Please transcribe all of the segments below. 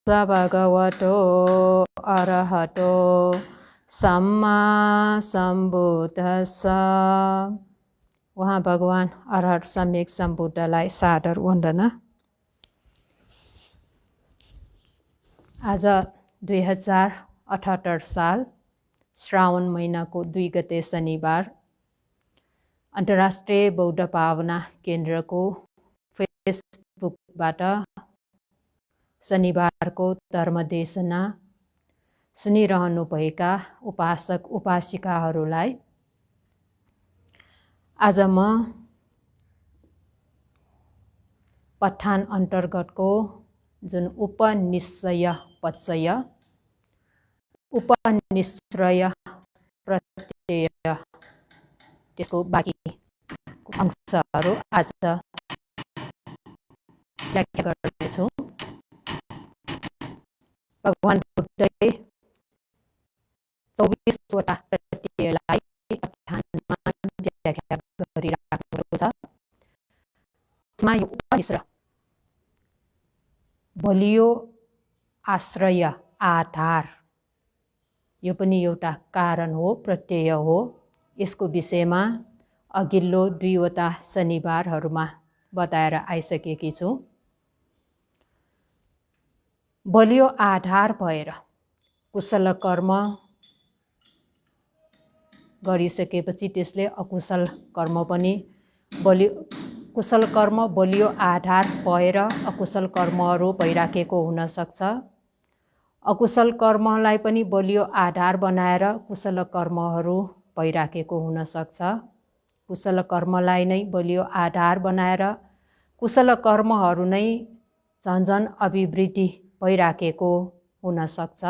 भगवतो अरहतो सम्मा सम्बुद्धस्स। वहाँ भगवान अरहत सम्यक सम्बुद्धलाई सादर वन्दना। आज 2078 साल श्रावण महिनाको 2 गते शनिबार अन्तर्राष्ट्रिय बौद्ध भावना केन्द्रको फेसबुकबाट शनिबारको धर्मदेशना सुनिरहनुभएका उपासक उपासिकाहरूलाई आज म पठान अन्तर्गतको जुन उपनिश्चय पच्चय उपनिश्चय प्रत्यय त्यसको बाँकी अंशहरू आज व्याख्या गर्नेछु। भगवान बुद्धले 24 वटा प्रत्ययलाई पठानमा व्याख्या गरिराख्नु भएको छ। यसमा यो उपनिश्चय बलियो आश्रय आधार यो पनि एउटा कारण हो, प्रत्यय हो। यसको विषयमा अघिल्लो 2 वटा शनिबारहरूमा बताएर आइसकेकी छु। बलियो आधार भएर कुशल कर्म गरिसकेपछि त्यसले अकुशल कर्म पनि कुशल कर्म बलियो आधार भएर अकुशल कर्महरू भइराखेको हुन सक्छ। अकुशल कर्मलाई पनि बलियो आधार बनाएर कुशल कर्महरू भइराखेको हुन सक्छ। कुशल कर्मलाई नै बलियो आधार बनाएर कुशल कर्महरू नै झन्झन अभिवृद्धि भइराखेको हुन सक्छ।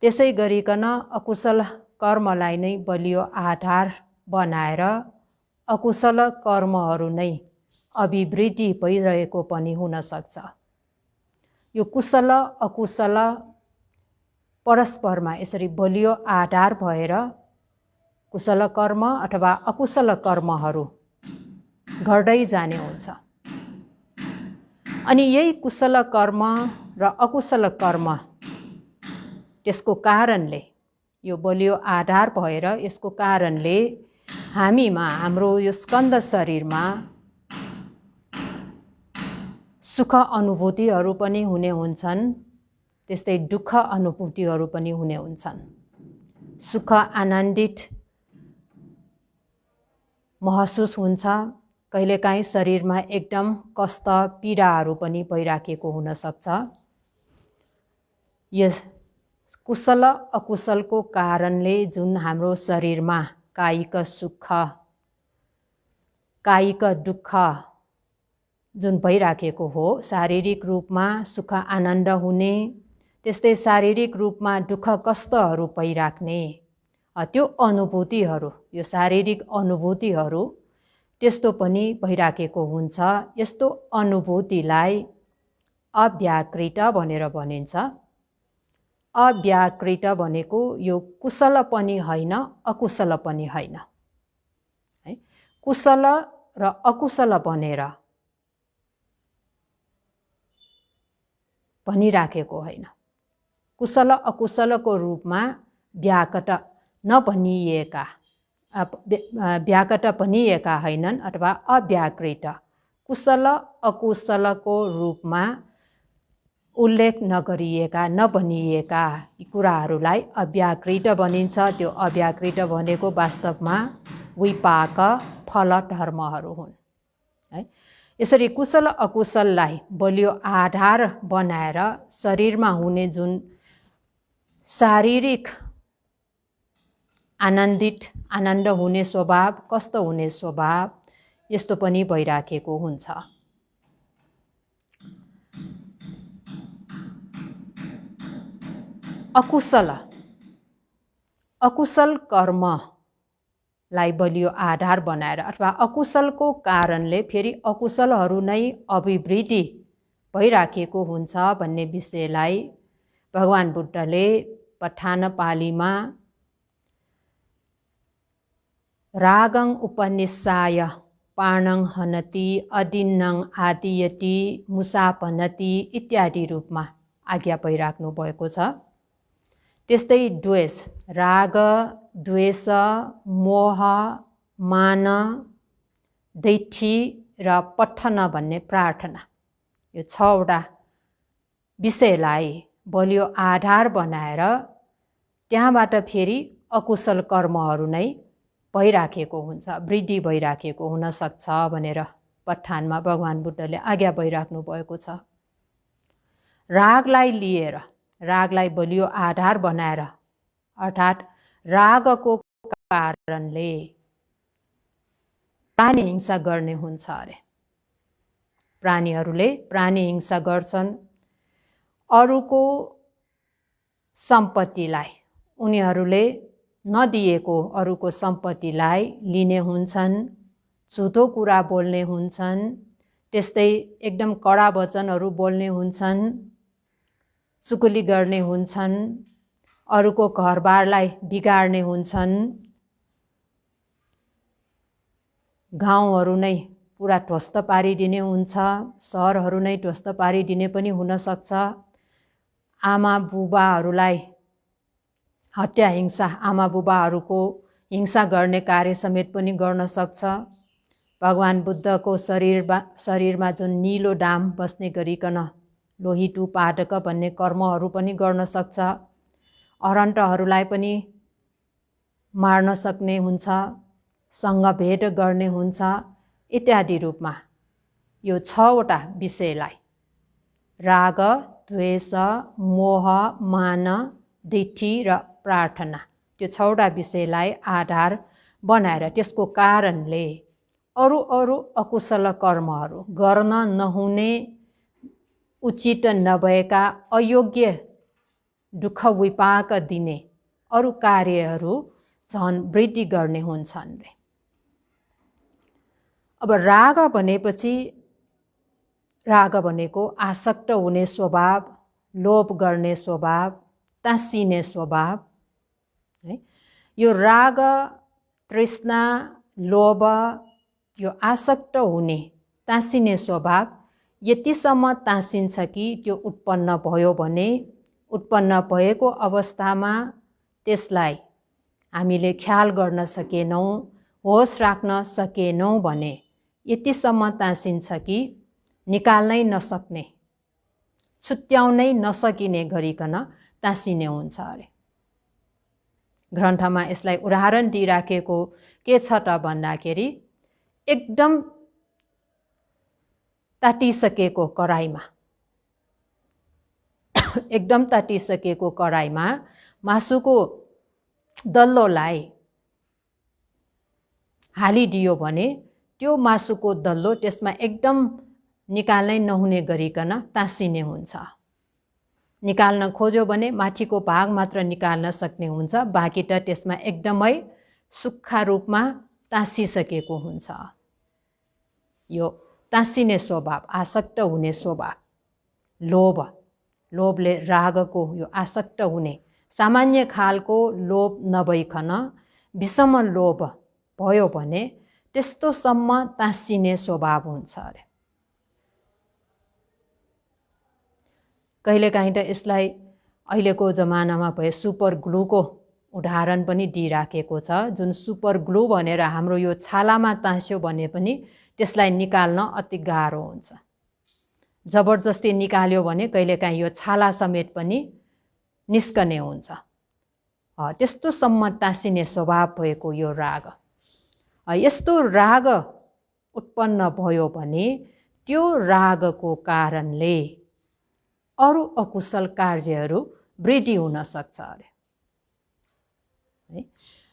त्यसै गरिकन अकुशल कर्मलाई नै बलियो आधार बनाएर अकुशल कर्महरू नै अभिवृद्धि भइरहेको पनि हुन सक्छ। यो कुशल अकुशल परस्परमा यसरी बलियो आधार भएर कुशल कर्म अथवा अकुशल कर्महरू गर्दै जाने हुन्छ। अनि यही कुशल कर्म र अकुशल कर्म त्यसको कारणले यो बलियो आधार भएर यसको कारणले हामीमा हाम्रो यो स्कन्द शरीरमा सुख अनुभूतिहरू पनि हुने हुन्छन्, त्यस्तै दुःख अनुभूतिहरू पनि हुने हुन्छन्। सुख आनन्दित महसुस हुन्छ, कहिलेकाहीँ शरीरमा एकदम कष्ट पीडाहरू पनि भइराखेको हुन सक्छ। यस कुशल अकुशलको कारणले जुन हाम्रो शरीरमा कायिक सुख कायिक दुःख जुन भइराखेको हो, शारीरिक रूपमा सुख आनन्द हुने, त्यस्तै शारीरिक रूपमा दुःख कष्टहरू भइराख्ने त्यो अनुभूतिहरू, यो शारीरिक अनुभूतिहरू त्यस्तो पनि भइराखेको हुन्छ। यस्तो अनुभूतिलाई अव्याकृत भनेर भनिन्छ। अव्याकृत भनेको यो कुशल पनि होइन, अकुशल पनि होइन। कुशल र अकुशल भनेर भनिराखेको होइन। कुशल अकुशलको रूपमा व्याकट नभनिएका व्याकट भनिएका होइनन् अथवा अव्याकृत कुशल अकुशलको रूपमा उल्लेख नगरिएका नभनिएका कुराहरूलाई अव्याकृत भनिन्छ। त्यो अव्याकृत भनेको वास्तवमा विपाक फल धर्महरू हुन् है। यसरी कुशल अकुशललाई बलियो आधार बनाएर शरीरमा हुने जुन शारीरिक आनन्द हुने स्वभाव, कष्ट हुने स्वभाव, यस्तो पनि भइराखेको हुन्छ। अकुशल कर्मलाई बलियो आधार बनाएर अथवा अकुशलको कारणले फेरि अकुशलहरू नै अभिवृद्धि भइराखेको हुन्छ भन्ने विषयलाई भगवान बुद्धले पठान पालीमा रागं उपनिषाय पाणङ हनति अदिन्नङ आदियति मुसापनति इत्यादि रूपमा आज्ञा भइराख्नु भएको छ। त्यस्तै द्वेष, राग, द्वेष, मोह, मान, दैठी र पठन भन्ने प्रार्थना, यो 6वटा विषयलाई बलियो आधार बनाएर त्यहाँबाट फेरि अकुशल कर्महरू नै भइराखेको हुन्छ, वृद्धि भइराखेको हुनसक्छ भनेर पठानमा भगवान बुद्धले आज्ञा भइराख्नु भएको छ। रागलाई लिएर, रागलाई बलियो आधार बनाएर, अर्थात् रागको कारणले प्राणी हिंसा गर्ने हुन्छ अरे। प्राणीहरूले प्राणी हिंसा गर्छन्, अरूको सम्पत्तिलाई उनीहरूले नदिएको अरूको सम्पत्तिलाई लिने हुन्छन्, झुटो कुरा बोल्ने हुन्छन्, त्यस्तै एकदम कडा वचनहरू बोल्ने हुन्छन्, चुगली गर्ने हुन्छन्, अरूको घरबारलाई बिगार्ने हुन्छन्, गाउँहरू नै पुरा ध्वस्त पारिदिने हुन्छ, सहरहरू नै ध्वस्त पारिदिने पनि हुनसक्छ, आमा बुबाहरूलाई हत्या हिंसा, आमा बुबाहरूको हिंसा गर्ने कार्य समेत पनि गर्न सक्छ। भगवान बुद्धको शरीरमा जुन नीलो डाम बस्ने गरिकन लोहितु पादक भन्ने कर्महरू पनि गर्न सक्छ, अरण्टहरूलाई पनि मार्न सक्ने हुन्छ, सङ्गभेद गर्ने हुन्छ, इत्यादि रूपमा यो 6वटा विषयलाई राग, द्वेष, मोह, मान, दिठि र प्रार्थना, त्यो 6वटा विषयलाई आधार बनाएर त्यसको कारणले अरू अरू अकुशल कर्महरू गर्न नहुने, उचित नभएका, अयोग्य, दुःख विपाक दिने अरू कार्यहरू झन् वृद्धि गर्ने हुन्छन् रे। अब राग भनेपछि, राग भनेको आसक्त हुने स्वभाव, लोभ गर्ने स्वभाव, तासिने स्वभाव है। यो राग, तृष्णा, लोभ, यो आसक्त हुने, तासिने स्वभाव यतिसम्म तासिन्छ कि त्यो उत्पन्न भयो भने, उत्पन्न भएको अवस्थामा त्यसलाई हामीले ख्याल गर्न सकेनौँ, होस राख्न सकेनौँ भने यतिसम्म तासिन्छ कि निकाल्नै नसक्ने, छुट्याउनै नसकिने गरिकन तासिने हुन्छ अरे। ग्रन्थमा यसलाई उदाहरण दिइराखेको के छ त भन्दाखेरि, एकदम तातिसकेको कराईमा, एकदम तातिसकेको कराईमा मासुको दल्लोलाई हालिदियो भने त्यो मासुको दल्लो त्यसमा एकदम निकाल्नै नहुने गरिकन तासिने हुन्छ। निकाल्न खोज्यो भने माथिको भाग मात्र निकाल्न सक्ने हुन्छ, बाँकी त त्यसमा एकदमै सुक्खा रूपमा तासिसकेको हुन्छ। यो तासिने स्वभाव, आसक्त हुने स्वभाव, लोभ, लोभले रागको यो आसक्त हुने, सामान्य खालको लोभ नभइकन विषम लोभ भयो भने त्यस्तोसम्म तासिने स्वभाव हुन्छ अरे। कहिलेकाहीँ त यसलाई अहिलेको जमानामा भए सुपर ग्लूको उदाहरण पनि दिइराखेको छ, जुन सुपर ग्लू भनेर हाम्रो यो छालामा तास्यो भने पनि त्यसलाई निकाल्न अति गाह्रो हुन्छ। जबरजस्ती निकाल्यो भने कहिलेकाहीँ यो छाला समेत पनि निस्कने हुन्छ। त्यस्तोसम्म तासिने स्वभाव भएको यो राग, यस्तो राग उत्पन्न भयो भने त्यो रागको कारणले अरू अकुशल कार्यहरू वृद्धि हुन सक्छ अरे।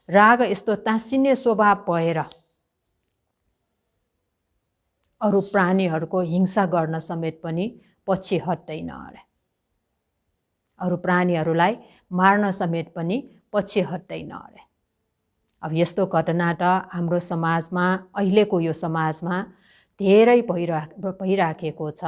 राग यस्तो तासिने स्वभाव भएर अरू प्राणीहरूको हिंसा गर्न समेत पनि पछि हट्दैन अरे। अरू प्राणीहरूलाई मार्न समेत पनि पछि हट्दैन अरे। अब यस्तो घटना त हाम्रो समाजमा, अहिलेको यो समाजमा धेरै भइराखेको छ।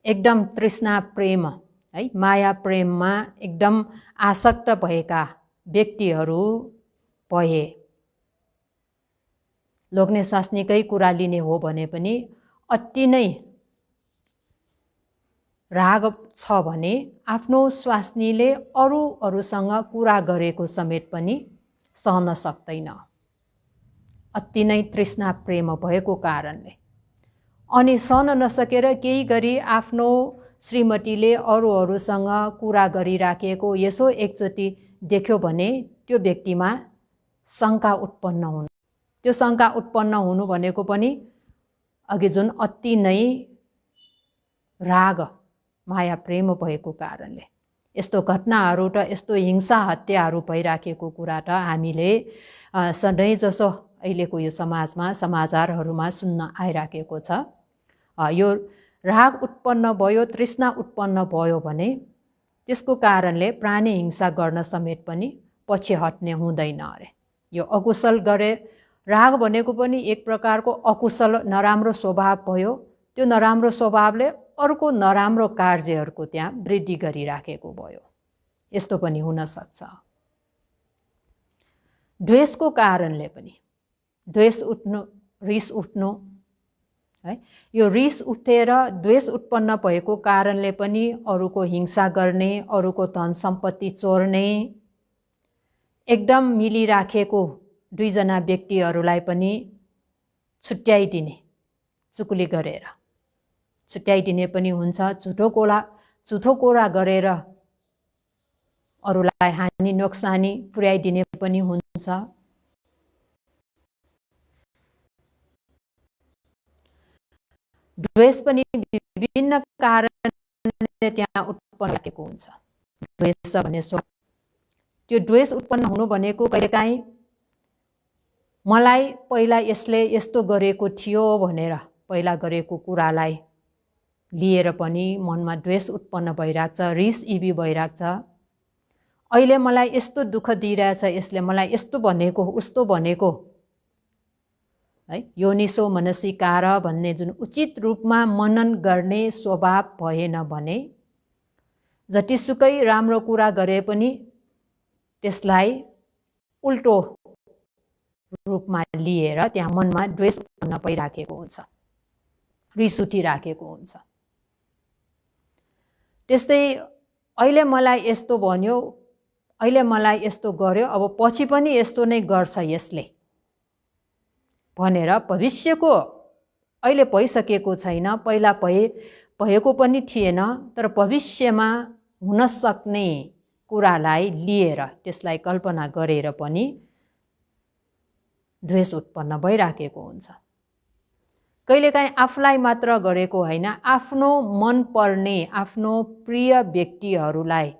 एकदम तृष्णा प्रेम है, माया प्रेममा एकदम आसक्त भएका व्यक्तिहरू भए लोग्ने स्वास्नीकै कुरा लिने हो भने पनि अति नै राग छ भने आफ्नो स्वास्नीले अरूसँग कुरा गरेको समेत पनि सहन सक्दैन, अति नै तृष्णा प्रेम भएको कारणले। अनि सहन नसकेर केही गरी आफ्नो श्रीमतीले अरूसँग कुरा गरिराखेको यसो एकचोटि देख्यो भने त्यो व्यक्तिमा शङ्का उत्पन्न हुनु, त्यो शङ्का उत्पन्न हुनु भनेको पनि अघि जुन अति नै राग माया प्रेम भएको कारणले। यस्तो घटनाहरू र यस्तो हिंसा हत्याहरू भइराखेको कुरा त हामीले सधैँ जसो अहिलेको यो समाजमा समाचारहरूमा सुन्न आइराखेको छ। यो राग उत्पन्न भयो, तृष्णा उत्पन्न भयो भने त्यसको कारणले प्राणी हिंसा गर्न समेत पनि पछि हट्ने हुँदैन अरे। यो अकुशल गरे, राग भनेको पनि एक प्रकारको अकुशल नराम्रो स्वभाव भयो। त्यो नराम्रो स्वभावले अर्को नराम्रो कार्यहरूको त्यहाँ वृद्धि गरिराखेको भयो। यस्तो पनि हुन सक्छ। द्वेषको कारणले पनि, द्वेष उठ्नु, रिस उठ्नु है, यो रिस उठेर द्वेष उत्पन्न भएको कारणले पनि अरूको हिंसा गर्ने, अरूको धन सम्पत्ति चोर्ने, एकदम मिलिराखेको दुईजना व्यक्तिहरूलाई पनि छुट्याइदिने, चुकुली गरेर छुट्याइदिने पनि हुन्छ। झुठो कुरा गरेर अरूलाई हानि नोक्सानी पुर्याइदिने पनि हुन्छ। द्वेष पनि विभिन्न कारणले त्यहाँ उत्पन्न भएको हुन्छ। द्वेष भने त्यो द्वेष उत्पन्न हुनु भनेको कहिलेकाहीँ मलाई पहिला यसले यस्तो गरेको थियो भनेर पहिला गरेको कुरालाई लिएर पनि मनमा द्वेष उत्पन्न भइरहेको छ, रिस इबी भइरहेको छ। अहिले मलाई यस्तो दुःख दिइरहेछ, यसले मलाई यस्तो भनेको, उस्तो भनेको है, योनिसो मनसिकार भन्ने जुन उचित रूपमा मनन गर्ने स्वभाव भएन भने जतिसुकै राम्रो कुरा गरे पनि त्यसलाई उल्टो रूपमा लिएर त्यहाँ मनमा द्वेष उत्पन्न भइराखेको हुन्छ, रिस उठिराखेको हुन्छ। त्यस्तै अहिले मलाई यस्तो भन्यो, अहिले मलाई यस्तो गर्यो, अब पछि पनि यस्तो नै गर्छ यसले भनेर भविष्यको अहिले भइसकेको छैन, पहिला भएको पनि थिएन, तर भविष्यमा हुन सक्ने कुरालाई लिएर त्यसलाई कल्पना गरेर पनि द्वेष उत्पन्न भइराखेको हुन्छ। कहिलेकाहीँ आफूलाई मात्र गरेको होइन, आफ्नो मन पर्ने, आफ्नो प्रिय व्यक्तिहरूलाई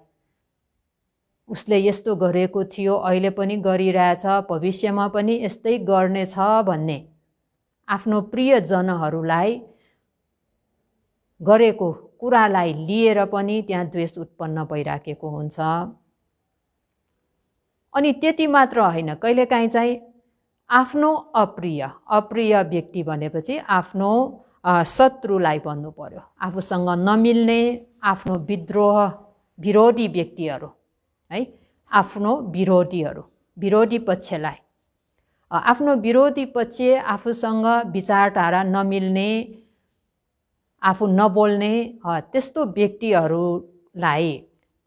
उसले यस्तो गरेको थियो, अहिले पनि गरिरहेछ, भविष्यमा पनि यस्तै गर्नेछ भन्ने आफ्नो प्रियजनहरूलाई गरेको कुरालाई लिएर पनि त्यहाँ द्वेष उत्पन्न भइराखेको हुन्छ। अनि त्यति मात्र होइन, कहिलेकाहीँ चाहिँ आफ्नो अप्रिय व्यक्ति भनेपछि आफ्नो शत्रुलाई भन्नु पर्यो, आफूसँग नमिल्ने, आफ्नो विरोधी व्यक्तिहरू है, आफ्नो विरोधी पक्षलाई, आफ्नो विरोधी पक्ष आफूसँग विचारधारा नमिल्ने, आफू नबोल्ने त्यस्तो व्यक्तिहरूलाई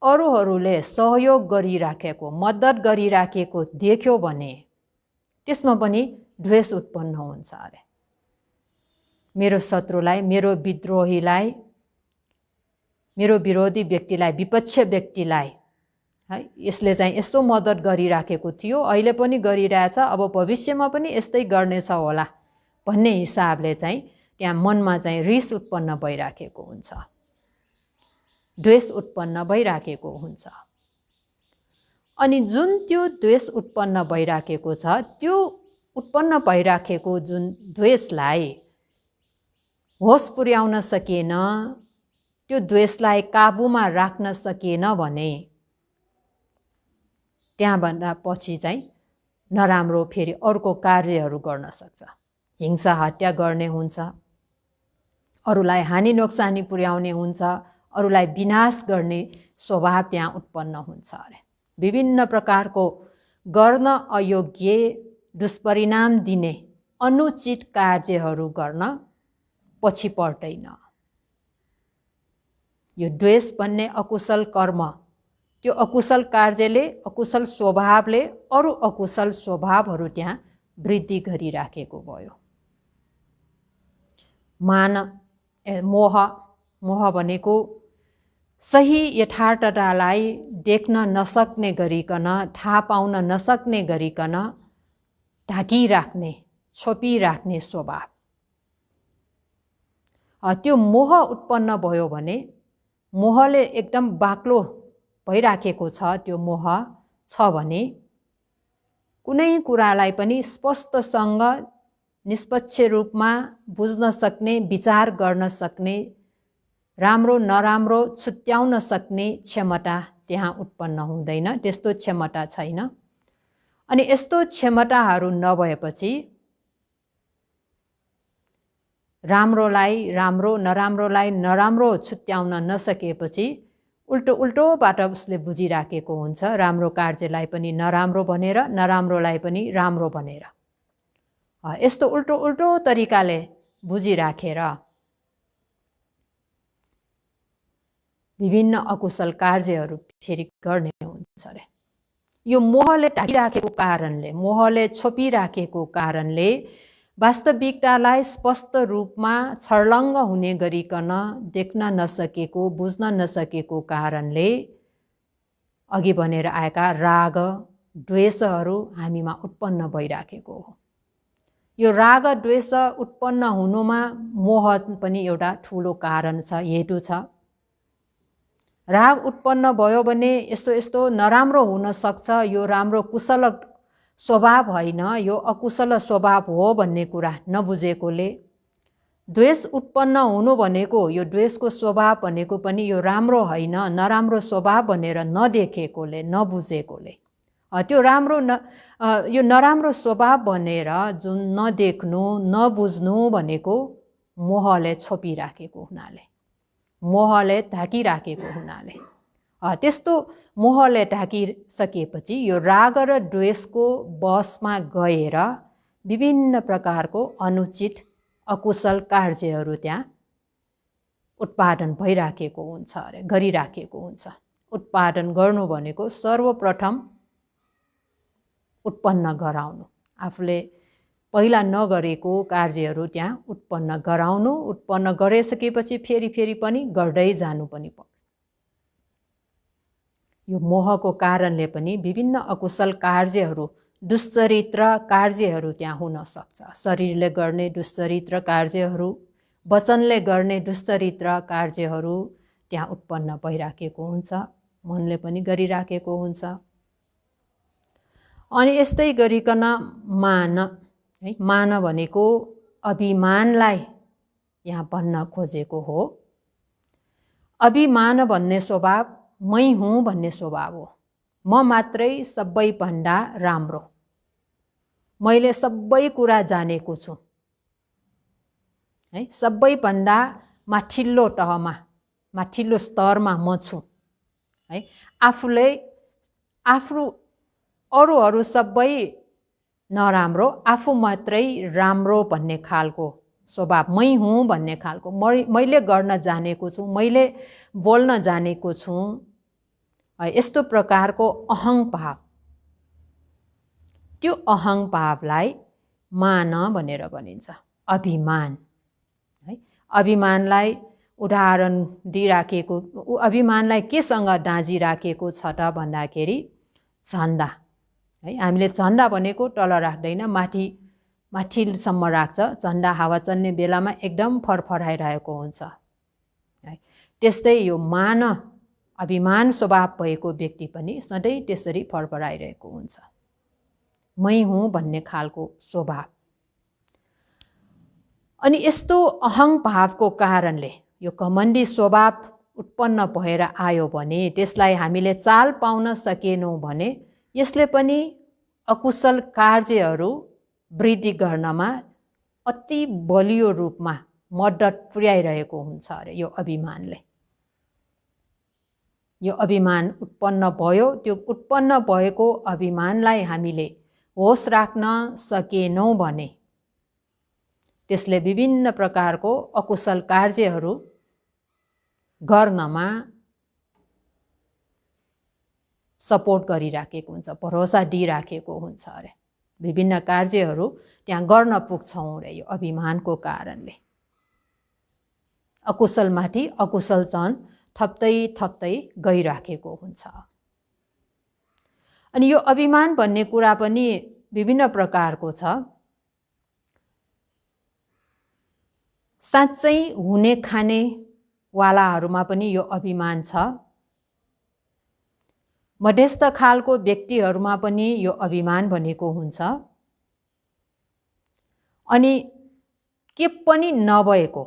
अरूहरूले सहयोग गरिराखेको, मद्दत गरिराखेको देख्यो भने त्यसमा पनि द्वेष उत्पन्न हुन्छ अरे। मेरो शत्रुलाई, मेरो विद्रोहीलाई, मेरो विरोधी व्यक्तिलाई, विपक्ष व्यक्तिलाई है, यसले चाहिँ यस्तो मद्दत गरिराखेको थियो, अहिले पनि गरिरहेछ, अब भविष्यमा पनि यस्तै गर्नेछ होला भन्ने हिसाबले चाहिँ त्यहाँ मनमा चाहिँ रिस उत्पन्न भइराखेको हुन्छ, द्वेष उत्पन्न भइराखेको हुन्छ। अनि जुन त्यो द्वेष उत्पन्न भइराखेको छ, त्यो उत्पन्न भइराखेको जुन द्वेषलाई होस पुर्याउन सकेन, त्यो द्वेषलाई काबुमा राख्न सकेन भने त्यहाँभन्दा पछि चाहिँ नराम्रो फेरि अर्को कार्यहरू गर्न सक्छ, हिंसा हत्या गर्ने हुन्छ, अरूलाई हानि नोक्सानी पुर्याउने हुन्छ, अरूलाई विनाश गर्ने स्वभाव त्यहाँ उत्पन्न हुन्छ अरे। विभिन्न प्रकारको गर्न अयोग्य, दुष्परिणाम दिने अनुचित कार्यहरू गर्न पछि पर्दैन। यो द्वेष भन्ने अकुशल कर्म, त्यो अकुशल कार्यले, अकुशल स्वभावले अरू अकुशल स्वभावहरू त्यहाँ वृद्धि गरिराखेको भयो। मोह भनेको सही यथार्थतालाई देख्न नसक्ने गरिकन, थाहा पाउन नसक्ने गरिकन ढाकिराख्ने, छोपिराख्ने स्वभाव। त्यो मोह उत्पन्न भयो भने, मोहले एकदम बाक्लो भइराखेको छ, त्यो मोह छ भने कुनै कुरालाई पनि स्पष्टसँग निष्पक्ष रूपमा बुझ्न सक्ने, विचार गर्न सक्ने, राम्रो नराम्रो छुट्याउन सक्ने क्षमता त्यहाँ उत्पन्न हुँदैन। त्यस्तो क्षमता छैन। अनि यस्तो क्षमताहरू नभएपछि राम्रोलाई राम्रो, नराम्रोलाई नराम्रो छुट्याउन नसकेपछि उल्टोबाट उसले बुझिराखेको हुन्छ। राम्रो कार्यलाई पनि नराम्रो भनेर, नराम्रोलाई पनि राम्रो भनेर। यस्तो उल्टो तरिकाले बुझिराखेर विभिन्न अकुशल कार्यहरू फेरि गर्ने हुन्छ अरे। यो मोहले ढाकिराखेको कारणले, मोहले छोपिराखेको कारणले वास्तविकतालाई स्पष्ट रूपमा छर्लङ्ग हुने गरिकन देख्न नसकेको, बुझ्न नसकेको कारणले अघि भनेर आएका राग द्वेषहरू हामीमा उत्पन्न भइराखेको हो। यो राग द्वेष उत्पन्न हुनुमा मोह पनि एउटा ठुलो कारण छ, हेतु छ। राग उत्पन्न भयो भने यस्तो नराम्रो हुन सक्छ, यो राम्रो कुशल स्वभाव होइन, यो अकुशल स्वभाव हो भन्ने कुरा नबुझेकोले। द्वेष उत्पन्न हुनु भनेको, यो द्वेषको स्वभाव भनेको पनि यो राम्रो होइन, नराम्रो स्वभाव भनेर नदेखेकोले, नबुझेकोले, त्यो राम्रो यो नराम्रो स्वभाव भनेर जुन नदेख्नु, नबुझ्नु भनेको मोहले छोपिराखेको हुनाले, मोहले ढाकिराखेको हुनाले। त्यस्तो मोहले ढाकिसकेपछि यो राग र द्वेषको बसमा गएर विभिन्न प्रकारको अनुचित अकुशल कार्यहरू त्यहाँ उत्पादन भइराखेको हुन्छ अरे, गरिराखेको हुन्छ। उत्पादन गर्नु भनेको सर्वप्रथम उत्पन्न गराउनु, आफूले पहिला नगरेको कार्यहरू त्यहाँ उत्पन्न गराउनु, उत्पन्न गरिसकेपछि फेरि पनि गर्दै जानु पनि पर्छ। यो मोहको कारणले पनि विभिन्न अकुशल कार्यहरू, दुश्चरित्र कार्यहरू त्यहाँ हुन सक्छ। शरीरले गर्ने दुश्चरित्र कार्यहरू, वचनले गर्ने दुश्चरित्र कार्यहरू त्यहाँ उत्पन्न भइराखेको हुन्छ, मनले पनि गरिराखेको हुन्छ। अनि यस्तै गरिकन मान भनेको अभिमानलाई यहाँ भन्न खोजेको हो। अभिमान भन्ने स्वभाव मै हुँ भन्ने स्वभाव हो। म मात्रै सबैभन्दा राम्रो, मैले सबै कुरा जानेको छु, है, सबैभन्दा माथिल्लो तहमा, माथिल्लो स्तरमा म छु, है। अरूहरू सबै नराम्रो, आफू मात्रै राम्रो भन्ने खालको स्वभाव, मै हुँ भन्ने खालको, मैले गर्न जानेको छु, मैले बोल्न जानेको छु, यस्तो प्रकारको अहङ्भाव, त्यो अहङ्भावलाई मान भनेर भनिन्छ, अभिमान, है। अभिमानलाई उदाहरण दिइराखेको, अभिमानलाई केसँग दाँजिराखेको छ त भन्दाखेरि झन्डा, है। हामीले झन्डा भनेको तल राख्दैन, माथिसम्म राख्छ। झन्डा हावा चल्ने बेलामा एकदम फरफराइरहेको हुन्छ, है। त्यस्तै यो अभिमान स्वभाव भएको व्यक्ति पनि सधैँ त्यसरी फरफराइरहेको हुन्छ, मै हुँ भन्ने खालको स्वभाव। अनि यस्तो अहङ्भावको कारणले यो घमण्डी स्वभाव उत्पन्न भएर आयो भने, त्यसलाई हामीले चाल पाउन सकेनौँ भने यसले पनि अकुशल कार्यहरू वृद्धि गर्नमा अति बलियो रूपमा मद्दत पुर्याइरहेको हुन्छ अरे यो अभिमानले। यो अभिमान उत्पन्न भयो, त्यो उत्पन्न भएको अभिमानलाई हामीले होस राख्न सकेनौँ भने त्यसले विभिन्न प्रकारको अकुशल कार्यहरू गर्नमा सपोर्ट गरिराखेको हुन्छ, भरोसा दिइराखेको हुन्छ अरे। विभिन्न कार्यहरू त्यहाँ गर्न पुग्छौँ रे यो अभिमानको कारणले। अकुशलमाथि अकुशल चाहिँ थप्दै थप्दै गइराखेको हुन्छ। अनि यो अभिमान भन्ने कुरा पनि विभिन्न प्रकारको छ। साँच्चै हुने खाने वालाहरूमा पनि यो अभिमान छ। मध्यस्थ खालको व्यक्तिहरूमा पनि यो अभिमान भनेको हुन्छ। अनि के पनि नभएको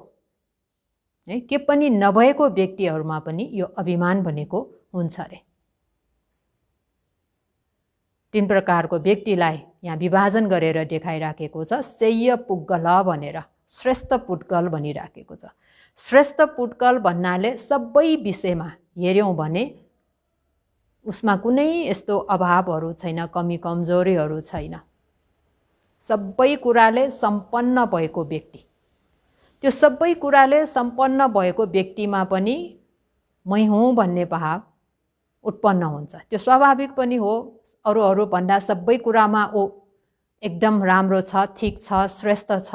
है, के पनि नभएको व्यक्तिहरूमा पनि यो अभिमान भनेको हुन्छ रे। तीन प्रकारको व्यक्तिलाई यहाँ विभाजन गरेर देखाइराखेको छ। सेय्य पुद्गल भनेर श्रेष्ठ पुद्गल भनिराखेको छ। श्रेष्ठ पुद्गल भन्नाले सबै विषयमा हेर्यौँ भने उसमा कुनै यस्तो अभावहरू छैन, कमी कमजोरीहरू छैन। सबै कुराले सम्पन्न भएको व्यक्ति। त्यो सबै कुराले सम्पन्न भएको व्यक्तिमा पनि मै हुँ भन्ने भाव उत्पन्न हुन्छ। त्यो स्वाभाविक पनि हो। अरू भन्दा सबै कुरामा ओ एकदम राम्रो छ, ठिक छ, श्रेष्ठ छ।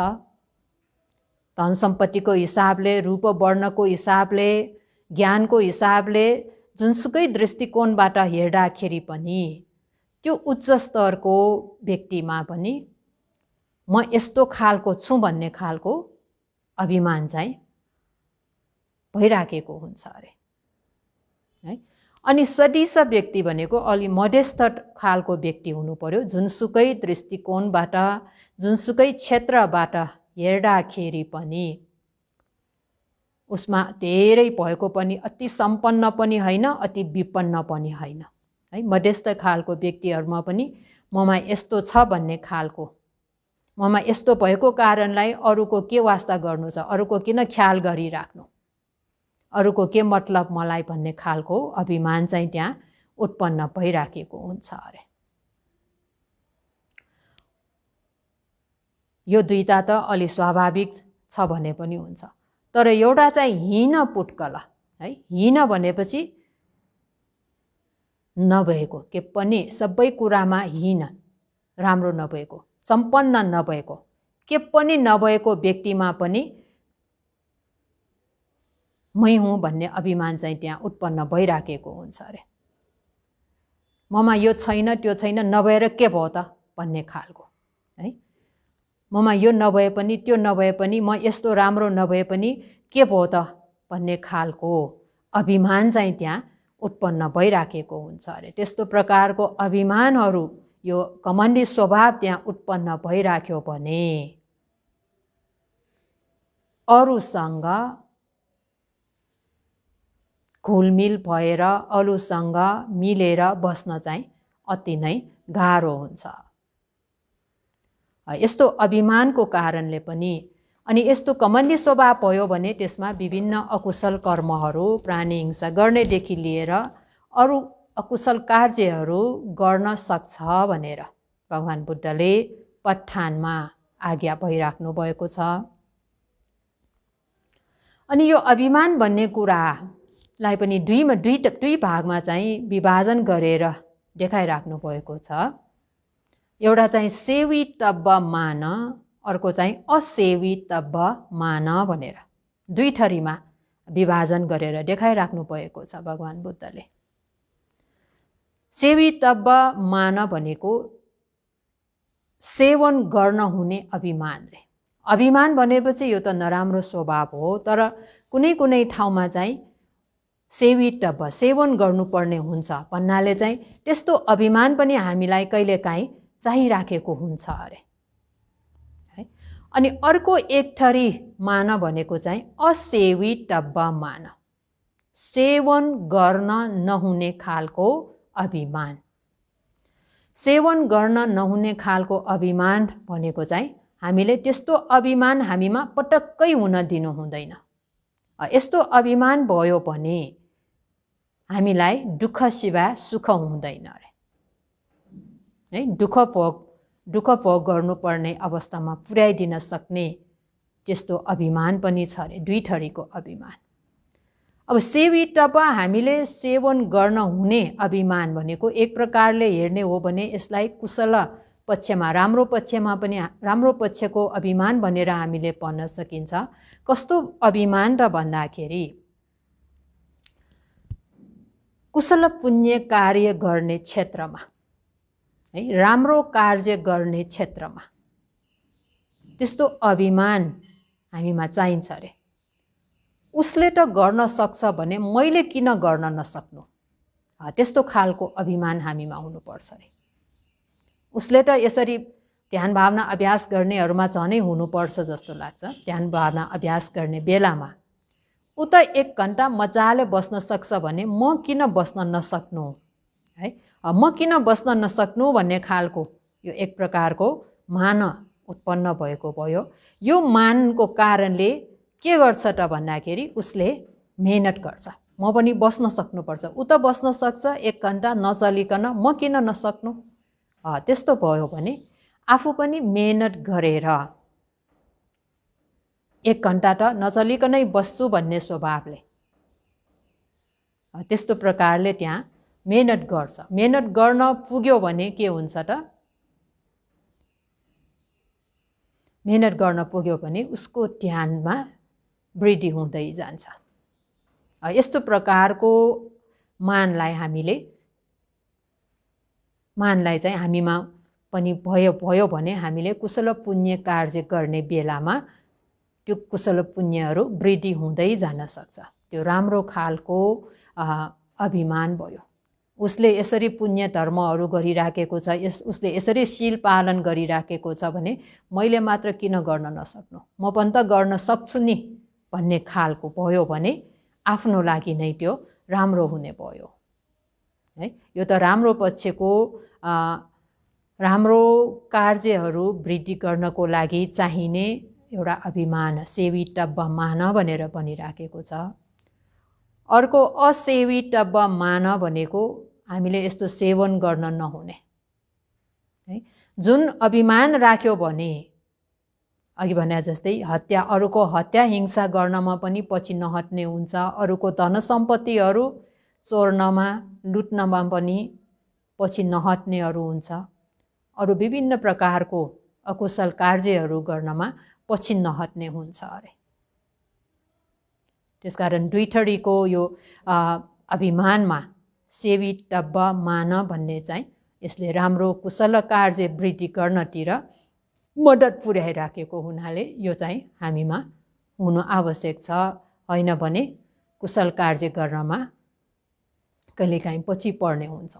धन सम्पत्तिको हिसाबले, रूप वर्णको हिसाबले, ज्ञानको हिसाबले, जुनसुकै दृष्टिकोणबाट हेर्दाखेरि पनि त्यो उच्च स्तरको व्यक्तिमा पनि म यस्तो खालको छु भन्ने खालको अभिमान चाहिँ भइराखेको हुन्छ अरे है। अनि सदिश व्यक्ति भनेको अलि मध्यस्थ खालको व्यक्ति हुनु पर्यो। जुनसुकै दृष्टिकोणबाट, जुनसुकै क्षेत्रबाट हेर्दाखेरि पनि उसमा धेरै भएको पनि, अति सम्पन्न पनि होइन, अति विपन्न पनि होइन है। मध्यस्थ खालको व्यक्तिहरूमा पनि ममा यस्तो छ भन्ने खालको, ममा यस्तो भएको कारणलाई अरूको के वास्ता गर्नु छ, अरूको किन ख्याल गरिराख्नु, अरूको के मतलब मलाई भन्ने खालको अभिमान चाहिँ त्यहाँ उत्पन्न भइराखेको हुन्छ अरे। यो दुईटा त अलि स्वाभाविक छ भने पनि हुन्छ। तर एउटा चाहिँ हीन पुद्गल है। हीन भनेपछि नभएको, के पनि सबै कुरामा हीन, राम्रो नभएको, सम्पन्न नभएको, के पनि नभएको व्यक्तिमा पनि मै हुँ भन्ने अभिमान चाहिँ त्यहाँ उत्पन्न भइराखेको हुन्छ अरे। ममा यो छैन, त्यो छैन, नभएर के भयो त भन्ने खालको है। ममा यो नभए पनि, त्यो नभए पनि, म यस्तो राम्रो नभए पनि के भयो त भन्ने खालको अभिमान चाहिँ त्यहाँ उत्पन्न भइराखेको हुन्छ अरे। त्यस्तो प्रकारको अभिमानहरू, यो घमण्डी स्वभाव त्यहाँ उत्पन्न भइराख्यो भने अरूसँग घुलमिल भएर, अरूसँग मिलेर बस्न चाहिँ अति नै गाह्रो हुन्छ। यस्तो अभिमानको कारणले पनि, अनि यस्तो घमण्डी स्वभाव भयो भने त्यसमा विभिन्न अकुशल कर्महरू, प्राणी हिंसा गर्नेदेखि लिएर अरू अकुशल कार्यहरू गर्न सक्छ भनेर भगवान बुद्धले पठानमा आज्ञा भइराख्नु भएको छ। अनि यो अभिमान भन्ने कुरालाई पनि दुई भागमा चाहिँ विभाजन गरेर देखाइराख्नु भएको छ। एउटा चाहिँ सेवितव्य मान, अर्को चाहिँ असेवितव्य मान भनेर दुई थरीमा विभाजन गरेर देखाइराख्नु भएको छ भगवान बुद्धले। सेवितव्य मान भनेको सेवन गर्न हुने अभिमान रे। अभिमान भनेपछि यो त नराम्रो स्वभाव हो, तर कुनै कुनै ठाउँमा चाहिँ सेवितव्य, सेवन गर्नुपर्ने हुन्छ भन्नाले चाहिँ त्यस्तो अभिमान पनि हामीलाई कहिलेकाहीँ चाहिराखेको हुन्छ अरे है। अनि अर्को एक थरी मान भनेको चाहिँ असेवितव्य मान, सेवन गर्न नहुने खालको अभिमान। सेवन गर्न नहुने खालको अभिमान भनेको चाहिँ हामीले त्यस्तो अभिमान हामीमा पटक्कै हुन दिनु हुँदैन। यस्तो अभिमान भयो भने हामीलाई दुःख सिवाय सुख हुँदैन अरे है। दुःख भोग गर्नुपर्ने अवस्थामा पुर्याइदिन सक्ने त्यस्तो अभिमान पनि छ अरे, दुई थरीको अभिमान। अब सेवी टप हामीले सेवन गर्न हुने अभिमान भनेको एक प्रकारले हेर्ने हो भने यसलाई कुशल पक्षमा, राम्रो पक्षमा पनि, राम्रो पक्षको अभिमान भनेर हामीले भन्न सकिन्छ। कस्तो अभिमान र भन्दाखेरि कुशल पुण्य कार्य गर्ने क्षेत्रमा है, राम्रो कार्य गर्ने क्षेत्रमा त्यस्तो अभिमान हामीमा चाहिन्छ अरे। उसले त गर्न सक्छ भने मैले किन गर्न नसक्नु, त्यस्तो खालको अभिमान हामीमा हुनुपर्छ अरे। उसले त यसरी ध्यान भावना अभ्यास गर्नेहरूमा झनै हुनुपर्छ जस्तो लाग्छ। ध्यान भावना अभ्यास गर्ने बेलामा ऊ त 1 घन्टा मजाले बस्न सक्छ भने म किन बस्न नसक्नु है, म किन बस्न नसक्नु भन्ने खालको यो एक प्रकारको मान उत्पन्न भएको भयो। यो मानको कारणले के गर्छ त भन्दाखेरि उसले मेहनत गर्छ, म पनि बस्न सक्नुपर्छ। ऊ त बस्न सक्छ 1 घन्टा नचलिकन, म किन नसक्नु। त्यस्तो भयो भने आफू पनि मेहनत गरेर 1 घन्टा त नचलिकनै बस्छु भन्ने स्वभावले त्यस्तो प्रकारले त्यहाँ मेहनत गर्छ। मेहनत गर्न पुग्यो भने के हुन्छ त, मेहनत गर्न पुग्यो भने उसको ध्यानमा वृद्धि हुँदै जान्छ। यस्तो प्रकारको मानलाई चाहिँ हामीमा पनि भयो भने हामीले कुशल पुण्य कार्य गर्ने बेलामा त्यो कुशल पुण्यहरू वृद्धि हुँदै जान सक्छ। त्यो राम्रो खालको अभिमान भयो। उसले यसरी पुण्य धर्महरू गरिराखेको छ, उसले यसरी शील पालन गरिराखेको छ भने मैले मात्र किन गर्न नसक्नु, म पनि त गर्न सक्छु नि भन्ने खालको भयो भने आफ्नो लागि नै त्यो राम्रो हुने भयो है। यो त राम्रो पक्षको राम्रो कार्यहरू वृद्धि गर्नको लागि चाहिने एउटा अभिमान, सेवी टब्ब मान भनेर भनिराखेको छ। अर्को असेवी टब्ब मान भनेको हामीले यस्तो सेवन गर्न नहुने है। जुन अभिमान राख्यो भने अघि भने जस्तै हत्या, अरूको हत्या हिंसा गर्नमा पनि पछि नहट्ने हुन्छ, अरूको धन सम्पत्तिहरू चोर्नमा लुट्नमा पनि पछि नहट्नेहरू हुन्छ, अरू विभिन्न प्रकारको अकुशल कार्यहरू गर्नमा पछि नहट्ने हुन्छ अरे। त्यसकारण दुई थरीको यो अभिमानमा सेवी टब्ब मान भन्ने चाहिँ यसले राम्रो कुशल कार्य वृद्धि गर्नतिर मद्दत पुर्याइराखेको हुनाले यो चाहिँ हामीमा हुनु आवश्यक छ। होइन भने कुशल कार्य गर्नमा कहिलेकाहीँ पछि पर्ने हुन्छ।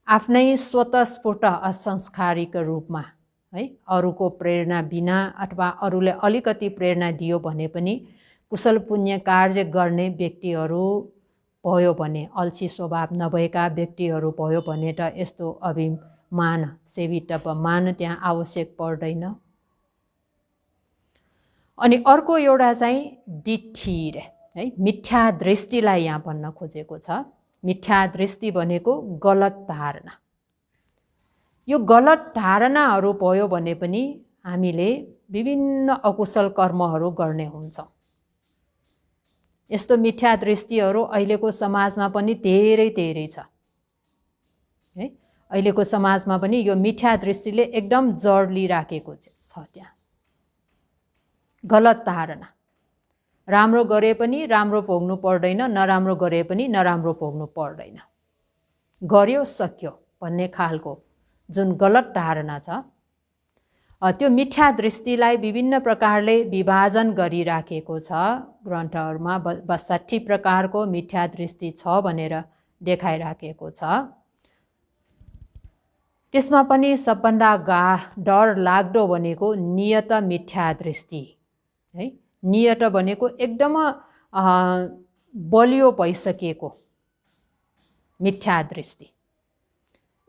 आफ्नै स्वतस्फूर्त असंस्कारिक रूपमा है, अरूको प्रेरणा बिना अथवा अरूले अलिकति प्रेरणा दियो भने पनि कुशल पुण्य कार्य गर्ने व्यक्तिहरू भयो भने, अल्छी स्वभाव नभएका व्यक्तिहरू भयो भने त यस्तो अभिमान, सेवी टब्ब मान त्यहाँ आवश्यक पर्दैन। अनि अर्को एउटा चाहिँ दिट्ठी है, मिथ्या दृष्टिलाई यहाँ भन्न खोजेको छ। मिथ्या दृष्टि भनेको गलत धारणा। यो गलत धारणाहरू भयो भने पनि हामीले विभिन्न अकुशल कर्महरू गर्ने हुन्छौँ। यस्तो मिथ्या दृष्टिहरू अहिलेको समाजमा पनि धेरै छ है। अहिलेको समाजमा पनि यो मिथ्या दृष्टिले एकदम जड लिइराखेको छ। त्यहाँ गलत धारणा, राम्रो गरे पनि राम्रो भोग्नु पर्दैन, नराम्रो गरे पनि नराम्रो भोग्नु पर्दैन, गर्यो सक्यो भन्ने खालको जुन गलत धारणा छ, त्यो मिथ्या दृष्टिलाई विभिन्न प्रकारले विभाजन गरिराखेको छ। ग्रन्थहरूमा 62 प्रकारको मिथ्या दृष्टि छ भनेर देखाइराखेको छ। त्यसमा पनि सबभन्दा डर लाग्दो भनेको नियत मिथ्या दृष्टि है। नियत भनेको एकदम बलियो भइसकेको मिथ्या दृष्टि,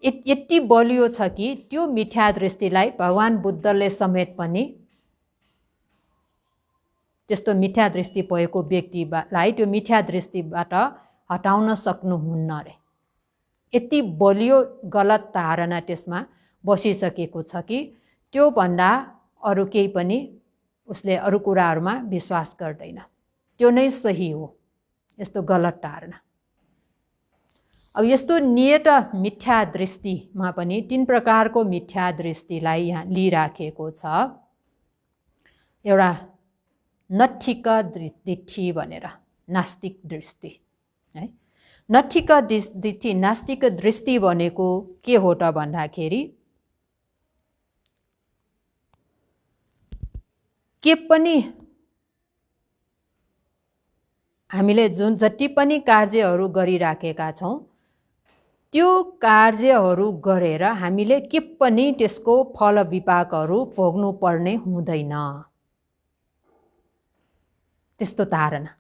यति बलियो छ कि त्यो मिथ्या दृष्टिलाई भगवान बुद्धले समेत पनि त्यस्तो मिथ्या दृष्टि भएको व्यक्तिलाई त्यो मिथ्या दृष्टिबाट हटाउन सक्नुहुन्न रे। यति बलियो गलत धारणा त्यसमा बसिसकेको छ कि त्यो भन्दा अरू केही पनि उसले अरू कुराहरूमा विश्वास गर्दैन। त्यो नै सही हो, यस्तो गलत धारणा। अब यस्तो नियत मिथ्या दृष्टिमा पनि 3 प्रकारको मिथ्या दृष्टिलाई यहाँ लिइराखेको छ। एउटा नठिक दिठी भनेर, नास्तिक दृष्टि है। नठिक दिठी, नास्तिक दृष्टि भनेको के हो त भन्दाखेरि के पनि हामीले जति पनि कार्यहरू गरिराखेका छौँ त्यो कार्यहरू गरेर हामीले के पनि त्यसको फल विपाकहरू भोग्नु पर्ने हुँदैन, त्यस्तो धारणा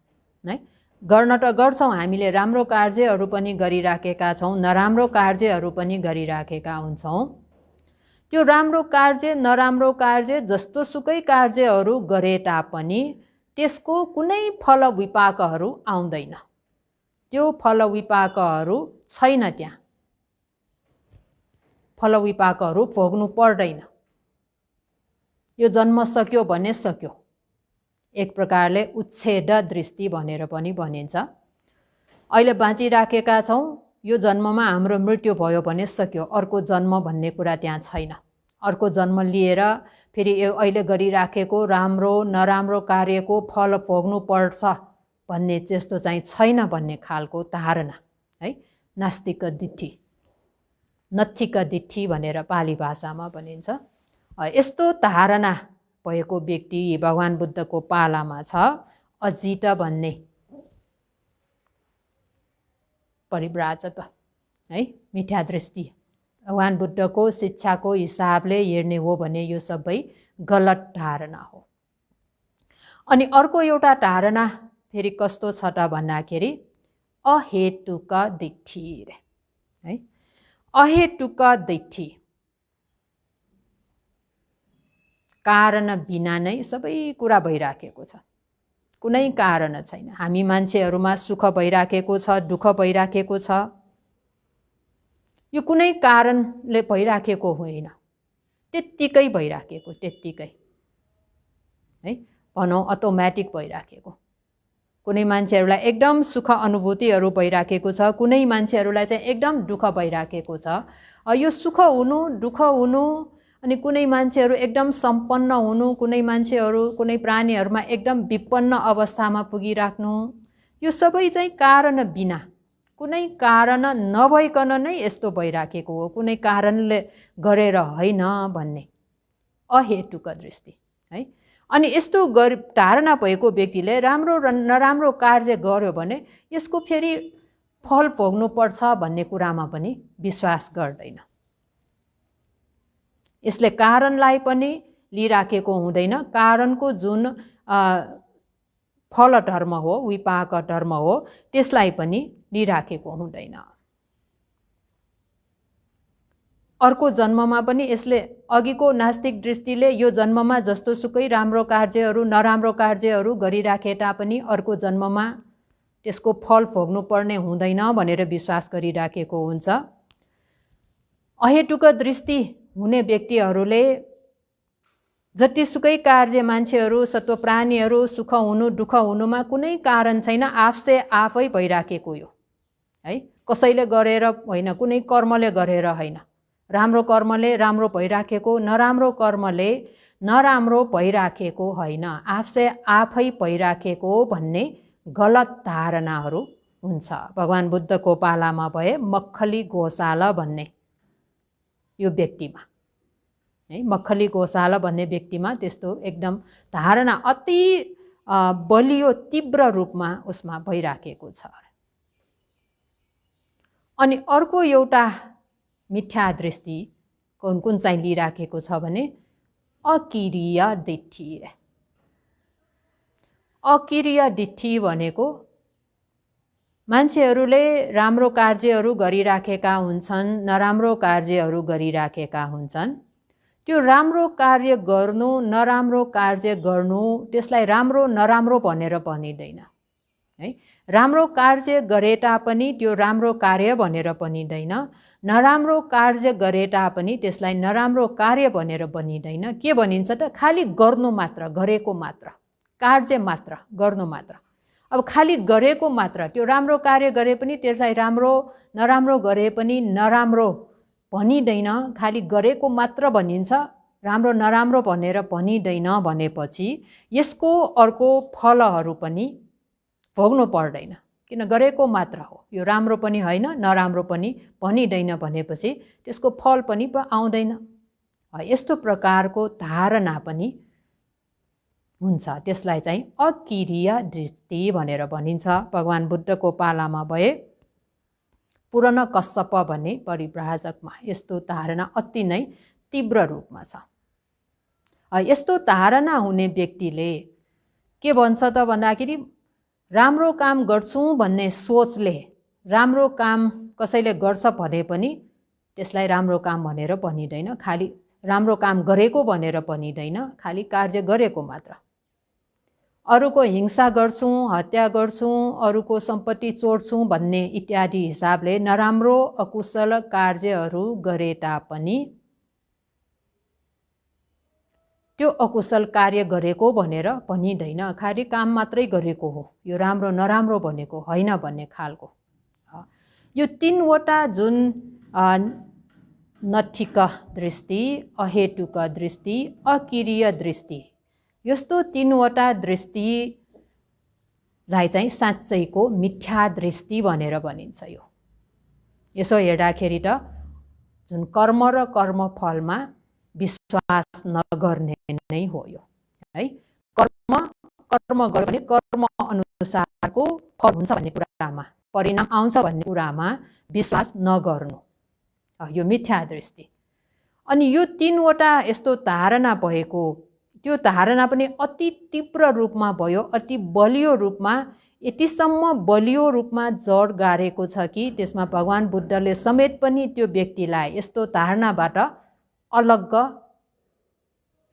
है। गर्न त गर्छौँ, हामीले राम्रो कार्यहरू पनि गरिराखेका छौँ, नराम्रो कार्यहरू पनि गरिराखेका हुन्छौँ। त्यो राम्रो कार्य नराम्रो कार्य जस्तो सुकै कार्यहरू गरे तापनि त्यसको कुनै फल विपाकहरू आउँदैन, त्यो फल विपाकहरू छैन, त्यहाँ फल विपाकहरू भोग्नु पर्दैन। यो जन्म सक्यो भने सक्यो, एक प्रकारले उच्छेद दृष्टि भनेर पनि भनिन्छ। अहिले बाँचिराखेका छौँ, यो जन्ममा हाम्रो मृत्यु भयो भने सक्यो, अर्को जन्म भन्ने कुरा त्यहाँ छैन। अर्को जन्म लिएर फेरि अहिले गरिराखेको राम्रो नराम्रो कार्यको फल भोग्नु पर्छ भन्ने त्यस्तो चाहिँ छैन भन्ने खालको धारणा है, नास्तिक दिठी, नत्थिक दिठी भनेर पाली भाषामा भनिन्छ। यस्तो धारणा भएको व्यक्ति भगवान बुद्धको पालामा छ अजित भन्ने परिव्राजक है, मिथ्या दृष्टि। भगवान बुद्धको शिक्षाको हिसाबले हेर्ने हो भने यो सबै गलत धारणा हो। अनि अर्को एउटा धारणा फेरि कस्तो छ त भन्दाखेरि अहेतुक दिठी है। अहेतुक दिठी, कारण बिना नै सबै कुरा भइराखेको छ, कुनै कारण छैन। हामी मान्छेहरूमा सुख भइराखेको छ, दुःख भइराखेको छ, यो कुनै कारणले भइराखेको होइन, त्यत्तिकै भइराखेको, त्यत्तिकै है, भनौँ अटोमेटिक भइराखेको। कुनै मान्छेहरूलाई एकदम सुख अनुभूतिहरू भइराखेको छ, कुनै मान्छेहरूलाई चाहिँ एकदम दुःख भइराखेको छ। यो सुख हुनु दुःख हुनु अनि कुनै मान्छेहरू एकदम सम्पन्न हुनु, कुनै मान्छेहरू कुनै प्राणीहरूमा एकदम विपन्न अवस्थामा पुगिराख्नु, यो सबै चाहिँ कारण बिना, कुनै कारण नभइकन नै यस्तो भइराखेको हो, कुनै कारणले गरेर होइन भन्ने अहेतुक दृष्टि है। अनि यस्तो धारणा भएको व्यक्तिले राम्रो र नराम्रो कार्य गर्यो भने यसको फेरि फल भोग्नुपर्छ भन्ने कुरामा पनि विश्वास गर्दैन। यसले कारणलाई पनि लिइराखेको हुँदैन, कारणको जुन फल धर्म हो, विपाक धर्म हो, त्यसलाई पनि लिइराखेको हुँदैन। अर्को जन्ममा पनि यसले, अघिको नास्तिक दृष्टिले यो जन्ममा जस्तो सुकै राम्रो कार्यहरू नराम्रो कार्यहरू गरिराखे तापनि अर्को जन्ममा त्यसको फल भोग्नु पर्ने हुँदैन भनेर विश्वास गरिराखेको हुन्छ। अहेतुक दृष्टि हुने व्यक्तिहरूले जतिसुकै कार्य मान्छेहरू सत्व प्राणीहरू सुख हुनु दुःख हुनुमा कुनै कारण छैन, आफसे आफै भइराखेको यो है, कसैले गरेर होइन, कुनै कर्मले गरेर होइन। राम्रो कर्मले राम्रो भइराखेको, नराम्रो कर्मले नराम्रो भइराखेको होइन, आफसे आफै भइराखेको भन्ने गलत धारणाहरू हुन्छ। भगवान बुद्धको पालामा भए मक्खली गोशाला भन्ने यो व्यक्तिमा है, मक्खली गोशाला भन्ने व्यक्तिमा त्यस्तो एकदम धारणा अति बलियो तीव्र रूपमा उसमा भइराखेको छ। अनि अर्को एउटा मिथ्या दृष्टि कुन कुन चाहिँ लिइराखेको छ भने अकिरिय दिठी। अकिरिय दिठी भनेको मान्छेहरूले राम्रो कार्यहरू गरिराखेका हुन्छन्, नराम्रो कार्यहरू गरिराखेका हुन्छन्। त्यो राम्रो कार्य गर्नु नराम्रो कार्य गर्नु त्यसलाई राम्रो नराम्रो भनेर भनिँदैन है। राम्रो कार्य गरे तापनि त्यो राम्रो कार्य भनेर बनिँदैन, नराम्रो कार्य गरे तापनि त्यसलाई नराम्रो कार्य भनेर बनिँदैन। के भनिन्छ त? खालि गर्नु मात्र, गरेको मात्र, कार्य मात्र, गर्नु मात्र। अब खालि गरेको मात्र, त्यो राम्रो कार्य गरे पनि त्यसलाई राम्रो, नराम्रो गरे पनि नराम्रो भनिँदैन, खालि गरेको मात्र भनिन्छ, राम्रो नराम्रो भनेर भनिँदैन भनेपछि यसको अर्को फलहरू पनि भोग्नु पर्दैन, किन गरेको मात्र हो। यो राम्रो पनि होइन, नराम्रो पनि भनिँदैन भनेपछि त्यसको फल पनि आउँदैन। यस्तो प्रकारको धारणा पनि हुन्छ, त्यसलाई चाहिँ अकिरिया दृष्टि भनेर भनिन्छ। भगवान बुद्धको पालामा भए पुराण कश्यप भन्ने परिव्राजकमा यस्तो धारणा अति नै तीव्र रूपमा छ। यस्तो धारणा हुने व्यक्तिले के भन्छ त भन्दाखेरि राम्रो काम गर्छु भन्ने सोचले राम्रो काम कसैले गर्छ भने पनि त्यसलाई राम्रो काम भनेर भनिँदैन, खालि राम्रो काम गरेको भनेर भनिँदैन, खालि कार्य गरेको मात्र। अरूको हिंसा गर्छु, हत्या गर्छु, अरूको सम्पत्ति चोर्छु भन्ने इत्यादि हिसाबले नराम्रो अकुशल कार्यहरू गरे तापनि त्यो अकुशल कार्य गरेको भनेर भनिँदैन, खालि काम मात्रै गरेको हो, यो राम्रो नराम्रो भनेको होइन भन्ने खालको। यो तीनवटा जुन नठिक दृष्टि, अहेतुक दृष्टि, अकिरिय दृष्टि, यस्तो तीनवटा दृष्टिलाई चाहिँ साँच्चैको मिथ्या दृष्टि भनेर भनिन्छ। यसो हेर्दाखेरि त जुन कर्म र कर्मफलमा विश्वास नगर्ने नै हो यो, है। कर्म गर्यो भने कर्म अनुसारको फल हुन्छ भन्ने कुरामा, परिणाम आउँछ भन्ने कुरामा विश्वास नगर्नु, यो मिथ्या दृष्टि। अनि यो तीनवटा यस्तो धारणा भएको, त्यो धारणा पनि अति तीव्र रूपमा भयो, अति बलियो रूपमा, यतिसम्म बलियो रूपमा जड गारेको छ कि त्यसमा भगवान बुद्धले समेत पनि त्यो व्यक्तिलाई यस्तो धारणाबाट अलग्ग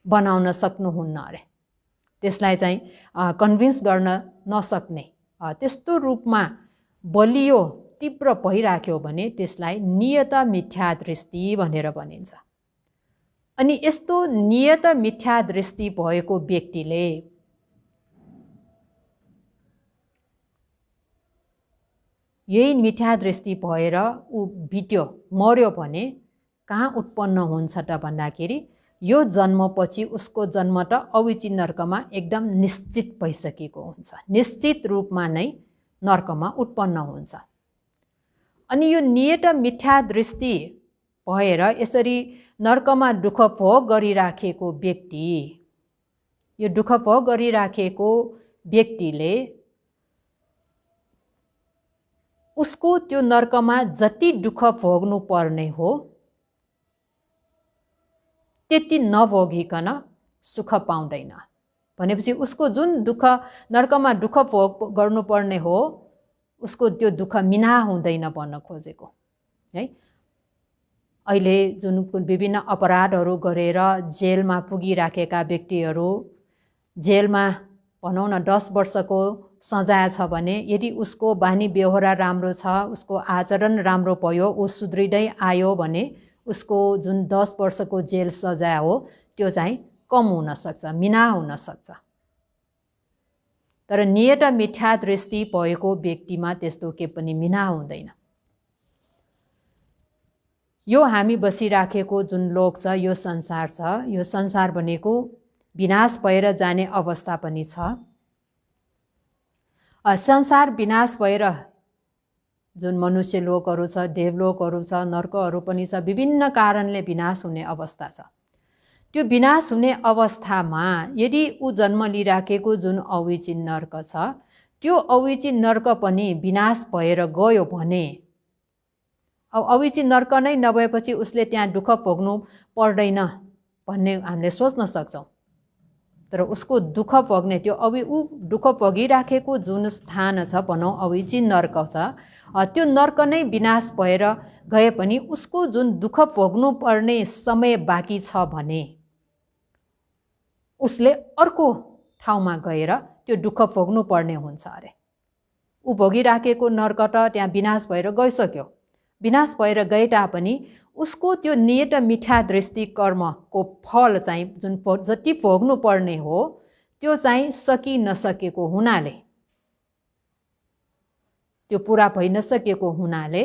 बनाउन सक्नुहुन्न अरे, त्यसलाई चाहिँ कन्भिन्स गर्न नसक्ने, त्यस्तो रूपमा बलियो तीव्र भइराख्यो भने त्यसलाई नियत मिथ्या दृष्टि भनेर भनिन्छ। अनि यस्तो नियत मिथ्या दृष्टि भएको व्यक्तिले यही मिथ्या दृष्टि भएर ऊ बित्यो, मर्यो भने कहाँ उत्पन्न हुन्छ त भन्दाखेरि यो जन्मपछि उसको जन्म त अविची नर्कमा एकदम निश्चित भइसकेको हुन्छ, निश्चित रूपमा नै नर्कमा उत्पन्न हुन्छ। अनि यो नियत मिथ्या दृष्टि भएर यसरी नर्कमा दुःख भोग गरिराखेको व्यक्ति, यो दुःख भोग गरिराखेको व्यक्तिले उसको त्यो नर्कमा जति दुःख भोग्नु पर्ने हो त्यति नभोगिकन सुख पाउँदैन भनेपछि उसको जुन दुःख नर्कमा दुःख भोग गर्नुपर्ने हो उसको त्यो दुःख मिना हुँदैन भन्न खोजेको, है। अहिले जुन विभिन्न अपराधहरू गरेर जेलमा पुगिराखेका व्यक्तिहरू, जेलमा भनौँ न 10 वर्षको सजाय छ भने यदि उसको बानी बेहोरा राम्रो छ, उसको आचरण राम्रो भयो, ऊ सुध्रिँदै आयो भने उसको जुन 10 वर्षको जेल सजाय हो त्यो चाहिँ कम हुन सक्छ, मिना हुन सक्छ। तर नियत मिथ्या दृष्टि भएको व्यक्तिमा त्यस्तो के पनि मिना हुँदैन। यो हामी बसिराखेको जुन लोक छ, यो संसार छ, यो संसार भनेको विनाश भएर जाने अवस्था पनि छ। संसार विनाश भएर जुन मनुष्य लोकहरू छ, देवलोकहरू छ, नर्कहरू पनि छ, विभिन्न कारणले विनाश हुने अवस्था छ। त्यो विनाश हुने अवस्थामा यदि ऊ जन्म लिइराखेको जुन अविचिन नर्क छ त्यो अविचिन नर्क पनि विनाश भएर गयो भने, अब अविचिन नर्क नै नभएपछि उसले त्यहाँ दुःख भोग्नु पर्दैन भन्ने हामीले सोच्न सक्छौँ। तर उसको दुःख भोग्ने त्यो ऊ दुःख भोगिराखेको जुन स्थान छ भनौँ अविचिन नर्क छ, त्यो नर्क नै विनाश भएर गए पनि उसको जुन दुःख भोग्नु पर्ने समय बाँकी छ भने उसले अर्को ठाउँमा गएर त्यो दुःख भोग्नु पर्ने हुन्छ अरे। ऊ भोगिराखेको नरकट त्यहाँ विनाश भएर गइसक्यो। विनाश भएर गए तापनि उसको त्यो नियत मिठा दृष्टि कर्मको फल चाहिँ जुन जति भोग्नु पर्ने हो त्यो चाहिँ सकि नसकेको हुनाले, त्यो पुरा भइ नसकेको हुनाले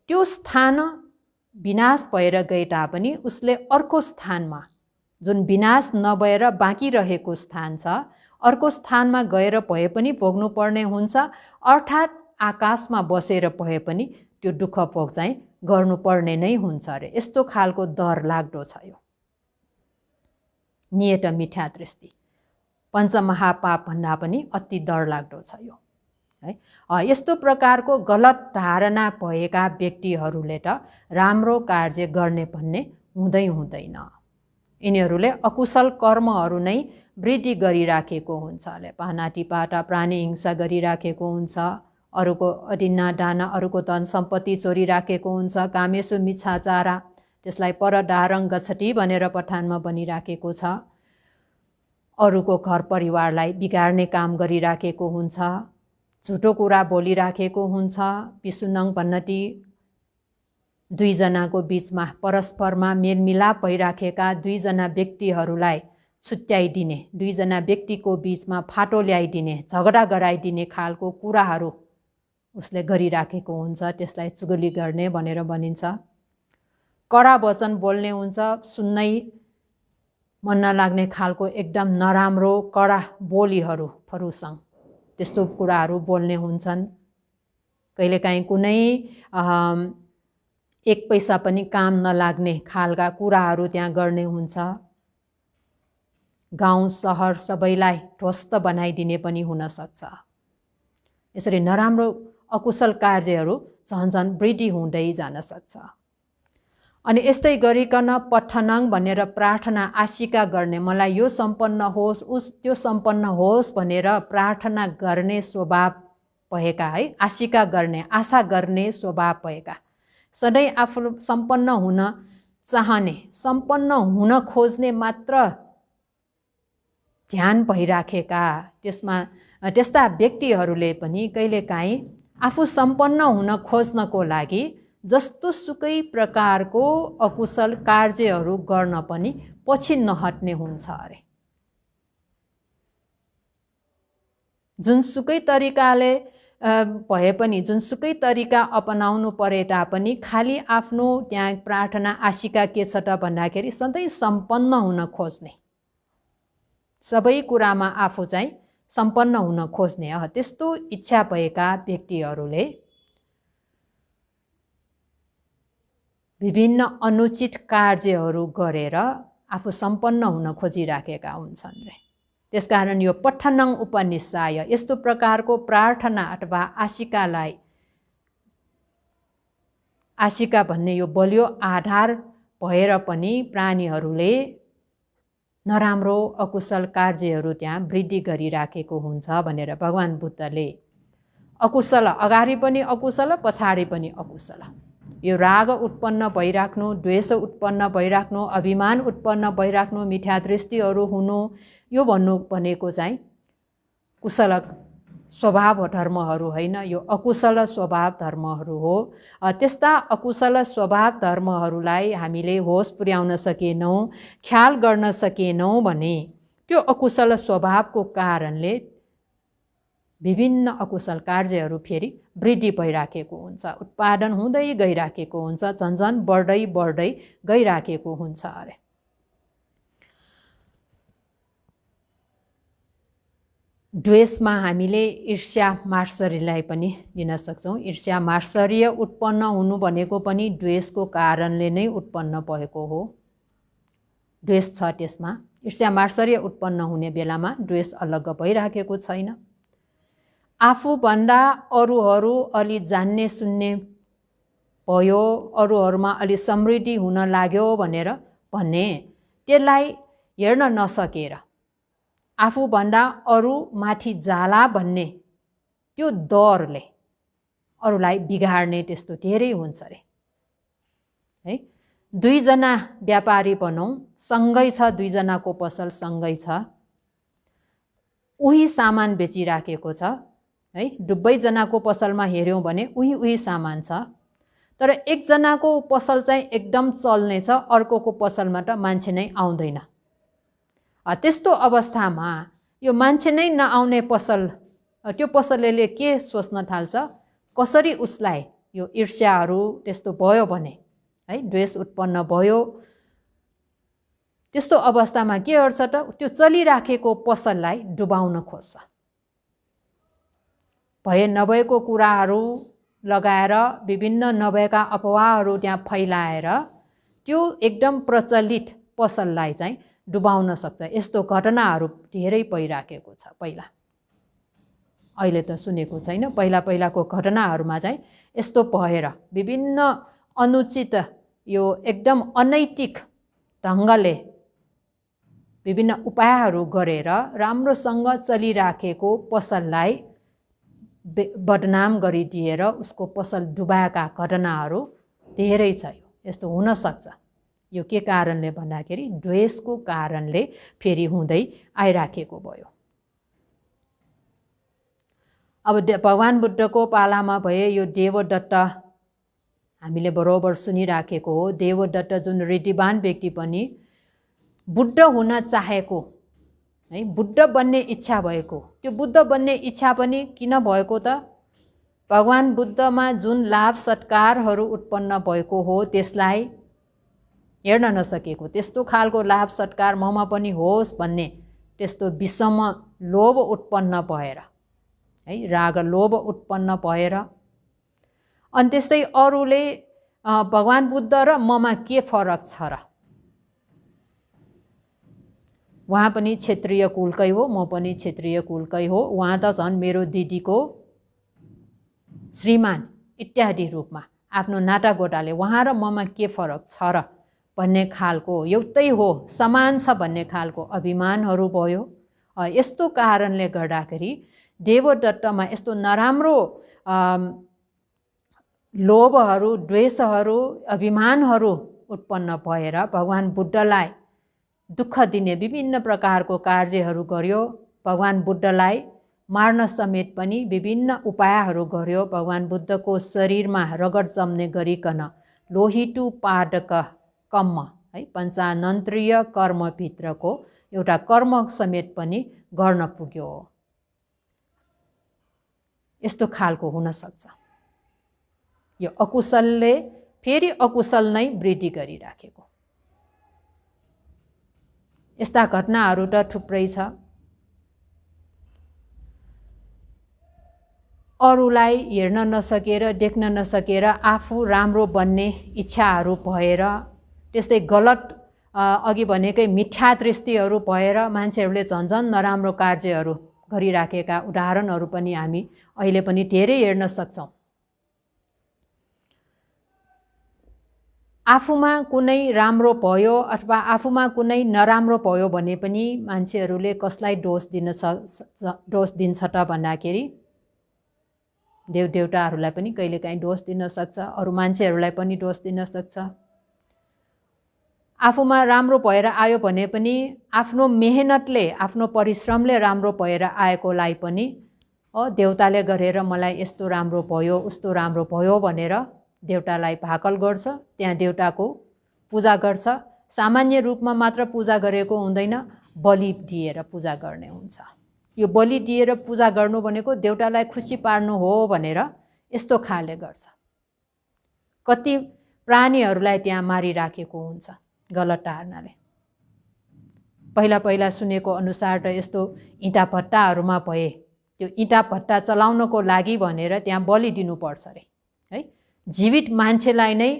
त्यो स्थान विनाश भएर गए तापनि उसले अर्को स्थानमा, जुन विनाश नभएर बाँकी रहेको स्थान छ, अर्को स्थानमा गएर भए पनि भोग्नु पर्ने हुन्छ। अर्थात् आकाशमा बसेर भए पनि त्यो दुःख भोग चाहिँ गर्नुपर्ने नै हुन्छ अरे। यस्तो खालको डर लाग्दो छ यो नियत मिठा दृष्टि। पञ्चमहापाप भन्दा पनि अति डर लाग्दो छ यो है। यस्तो प्रकारको गलत धारणा भएका व्यक्तिहरूले त राम्रो कार्य गर्ने भन्ने हुँदैन। यिनीहरूले अकुशल कर्महरू नै वृद्धि गरिराखेको हुन्छ। पानातिपाता प्राणी हिंसा गरिराखेको हुन्छ, अरूको अदिना दाना, अरूको धन सम्पत्ति चोरिराखेको हुन्छ, कामेषु मिच्छाचारा, त्यसलाई परदारं गच्छति भनेर पठानमा बनिराखेको छ, अरूको घर परिवारलाई बिगार्ने काम गरिराखेको हुन्छ, झुटो कुरा बोलिराखेको हुन्छ, पिसुनङ भन्नति दुईजनाको बीचमा परस्परमा मेलमिलाप भइराखेका दुईजना व्यक्तिहरूलाई छुट्याइदिने, दुईजना व्यक्तिको बीचमा फाटो ल्याइदिने, झगडा गराइदिने खालको कुराहरू उसले गरिराखेको हुन्छ। त्यसलाई चुगली गर्ने भनेर भनिन्छ। कडा वचन बोल्ने हुन्छ, सुन्नै मन नलाग्ने खालको एकदम नराम्रो कडा बोलीहरूसँग त्यस्तो कुराहरू बोल्ने हुन्छन्। कहिलेकाहीँ कुनै एक पैसा पनि काम नलाग्ने खालका कुराहरू त्यहाँ गर्ने हुन्छ। गाउँ सहर सबैलाई ध्वस्त बनाइदिने पनि हुनसक्छ। यसरी नराम्रो अकुशल कार्यहरू झन् वृद्धि हुँदै जान सक्छ। अनि यस्तै गरिकन पठनङ भनेर प्रार्थना आशिका गर्ने, मलाई यो सम्पन्न होस्, त्यो सम्पन्न होस् भनेर प्रार्थना गर्ने स्वभाव भएका है, आशिका गर्ने, आशा गर्ने स्वभाव भएका, सधैँ आफू सम्पन्न हुन चाहने, सम्पन्न हुन खोज्ने मात्र ध्यान भइराखेका त्यस्ता व्यक्तिहरूले पनि कहिलेकाहीँ आफू सम्पन्न हुन खोज्नको लागि जस्तो सुकै प्रकारको अकुशल कार्यहरू गर्न पनि पछि नहट्ने हुन्छ अरे। जुनसुकै तरिकाले भए पनि, जुनसुकै तरिका अपनाउनु परे तापनि खालि आफ्नो त्यहाँ प्रार्थना आशिका के छ त भन्दाखेरि सधैँ सम्पन्न हुन खोज्ने, सबै कुरामा आफू चाहिँ सम्पन्न हुन खोज्ने, त्यस्तो इच्छा भएका व्यक्तिहरूले विभिन्न अनुचित कार्यहरू गरेर आफू सम्पन्न हुन खोजिराखेका हुन्छन् रे। त्यसकारण यो पठनङ उपनिषाय यस्तो प्रकारको प्रार्थना अथवा आशिकालाई, आशिका भन्ने यो बलियो आधार भएर पनि प्राणीहरूले नराम्रो अकुशल कार्यहरू त्यहाँ वृद्धि गरिराखेको हुन्छ भनेर भगवान बुद्धले अकुशल अगाडि पनि अकुशल, पछाडि पनि अकुशल, यो राग उत्पन्न भइराख्नु, द्वेष उत्पन्न भइराख्नु, अभिमान उत्पन्न भइराख्नु, मिथ्या दृष्टिहरू हुनु, यो भन्नु भनेको चाहिँ कुशल स्वभाव धर्महरू होइन, यो अकुशल स्वभाव धर्महरू हो। त्यस्ता अकुशल स्वभाव धर्महरूलाई हामीले होस पुर्याउन सकेनौँ, ख्याल गर्न सकेनौँ भने त्यो अकुशल स्वभावको कारणले विभिन्न अकुशल कार्यहरू फेरि वृद्धि भइराखेको हुन्छ, उत्पादन हुँदै गइराखेको हुन्छ, झन्झन बढ्दै गइराखेको हुन्छ अरे। द्वेषमा हामीले ईर्ष्या मात्सर्यलाई पनि लिन सक्छौँ। ईर्ष्या मात्सर्य उत्पन्न हुनु भनेको पनि द्वेषको कारणले नै उत्पन्न भएको हो। द्वेष छ त्यसमा, ईर्ष्या मात्सर्य उत्पन्न हुने बेलामा द्वेष अलग भइराखेको छैन। आफूभन्दा अरूहरू अलि जान्ने सुन्ने भयो, अरूहरूमा अलि समृद्धि हुन लाग्यो भनेर भन्ने, त्यसलाई हेर्न नसकेर आफूभन्दा अरू माथि जाला भन्ने त्यो डरले अरूलाई बिगार्ने त्यस्तो धेरै हुन्छ अरे है। दुईजना व्यापारी भनौँ, सँगै छ, दुईजनाको पसल सँगै छ, उही सामान बेचिराखेको छ, है। दुवैजनाको पसलमा हेऱ्यौँ भने उही सामान छ, तर एकजनाको पसल चाहिँ एकदम चल्ने छ, अर्कोको पसलमा त मान्छे नै आउँदैन। त्यस्तो अवस्थामा यो मान्छे नै नआउने पसल, त्यो पसलेले के सोच्न थाल्छ, कसरी उसलाई यो ईर्ष्याहरू त्यस्तो भयो भने है, द्वेष उत्पन्न भयो। त्यस्तो अवस्थामा के गर्छ त, त्यो चलिराखेको पसललाई डुबाउन खोज्छ। भए नभएको कुराहरू लगाएर, विभिन्न नभएका अफवाहहरू त्यहाँ फैलाएर त्यो एकदम प्रचलित पसललाई चाहिँ डुबाउन सक्छ। यस्तो घटनाहरू धेरै भइराखेको छ पहिला। अहिले त सुनेको छैन, पहिलाको घटनाहरूमा चाहिँ यस्तो भएर विभिन्न अनुचित, यो एकदम अनैतिक ढङ्गले विभिन्न उपायहरू गरेर राम्रोसँग चलिराखेको पसललाई बदनाम गरिदिएर उसको पसल डुबाएका घटनाहरू धेरै छ। यस्तो हुन सक्छ। यो के कारणले भन्दाखेरि द्वेषको कारणले फेरि हुँदै आइराखेको भयो। अब भगवान बुद्धको पालामा भए यो देवदत्त हामीले बरोबर सुनिराखेको हो। देवदत्त जुन रीतिवान व्यक्ति पनि बुद्ध हुन चाहेको है, बुद्ध बन्ने इच्छा भएको, त्यो बुद्ध बन्ने इच्छा पनि किन भएको त, भगवान बुद्धमा जुन लाभ सत्कारहरू उत्पन्न भएको हो त्यसलाई हेर्न नसकेको, त्यस्तो खालको लाभ सत्कार ममा पनि होस् भन्ने त्यस्तो विषम लोभ उत्पन्न भएर है, राग लोभ उत्पन्न भएर, अनि त्यस्तै अरूले भगवान बुद्ध र ममा के फरक छ र, उहाँ पनि क्षेत्रीय कुलकै हो, म पनि क्षेत्रीय कुलकै हो, उहाँ त झन् मेरो दिदीको श्रीमान इत्यादि रूपमा आफ्नो नातागोताले उहाँ र ममा के फरक छ र भन्ने खालको, एउटै हो समान छ भन्ने खालको अभिमानहरू भयो। यस्तो कारणले गर्दाखेरि देवदत्तमा यस्तो नराम्रो लोभहरू, द्वेषहरू, अभिमानहरू उत्पन्न भएर भगवान बुद्धलाई दुःख दिने विभिन्न प्रकारको कार्यहरू गर्यो। भगवान बुद्धलाई मार्न समेत पनि विभिन्न उपायहरू गर्यो। भगवान बुद्धको शरीरमा रगत जम्ने गरिकन लोहितु पादक कम्म है, पञ्चानन्त्रीय कर्मभित्रको एउटा कर्म समेत पनि गर्न पुग्यो। यस्तो खालको हुन सक्छ। यो अकुशलले फेरि अकुशल नै वृद्धि गरिराखेको। यस्ता घटनाहरू त थुप्रै छ। अरूलाई हेर्न नसकेर, देख्न नसकेर आफू राम्रो बन्ने इच्छाहरू भएर, त्यस्तै गलत अघि भनेकै मिथ्या दृष्टिहरू भएर मान्छेहरूले झन्झन नराम्रो कार्यहरू गरिराखेका उदाहरणहरू पनि हामी अहिले पनि धेरै हेर्न सक्छौँ। आफूमा कुनै राम्रो भयो अथवा आफूमा कुनै नराम्रो भयो भने पनि मान्छेहरूले कसलाई दोष दिन्छ त भन्दाखेरि देवदेवताहरूलाई पनि कहिलेकाहीँ दोष दिन सक्छ, अरू मान्छेहरूलाई पनि दोष दिन सक्छ। आफूमा राम्रो भएर आयो भने पनि आफ्नो मेहनतले, आफ्नो परिश्रमले राम्रो भएर आएकोलाई पनि देवताले गरेर मलाई यस्तो राम्रो भयो, उस्तो राम्रो भयो भनेर देवतालाई भाकल गर्छ, त्यहाँ देवताको पूजा गर्छ। सामान्य रूपमा मात्र पूजा गरेको हुँदैन, बलि दिएर पूजा गर्ने हुन्छ। यो बलि दिएर पूजा गर्नु भनेको देवतालाई खुसी पार्नु हो भनेर यस्तो खाले गर्छ। कति प्राणीहरूलाई त्यहाँ मारिराखेको हुन्छ गलत धारणाले। पहिला सुनेको अनुसार त यस्तो इँटा भट्टाहरूमा भए त्यो इँटा भट्टा चलाउनको लागि भनेर त्यहाँ बलि दिनुपर्छ अरे है। जीवित मान्छेलाई नै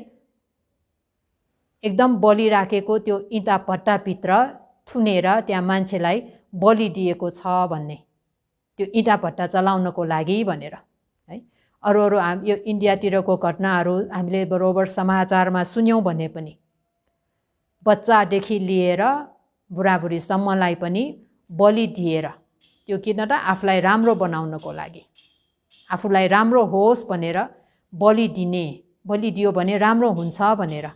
एकदम बलि राखेको त्यो इँटा भट्टाभित्र थुनेर त्यहाँ मान्छेलाई बलि दिएको छ भन्ने, त्यो इँटा भट्टा चलाउनको लागि भनेर है। अरू यो इन्डियातिरको घटनाहरू हामीले बरोबर समाचारमा सुन्यौँ भने पनि बच्चादेखि लिएर बुढाबुढीसम्मलाई पनि बलि दिएर, त्यो किन त आफूलाई राम्रो बनाउनको लागि, आफूलाई राम्रो होस् भनेर बलि दिने, बलि दियो भने राम्रो हुन्छ भनेर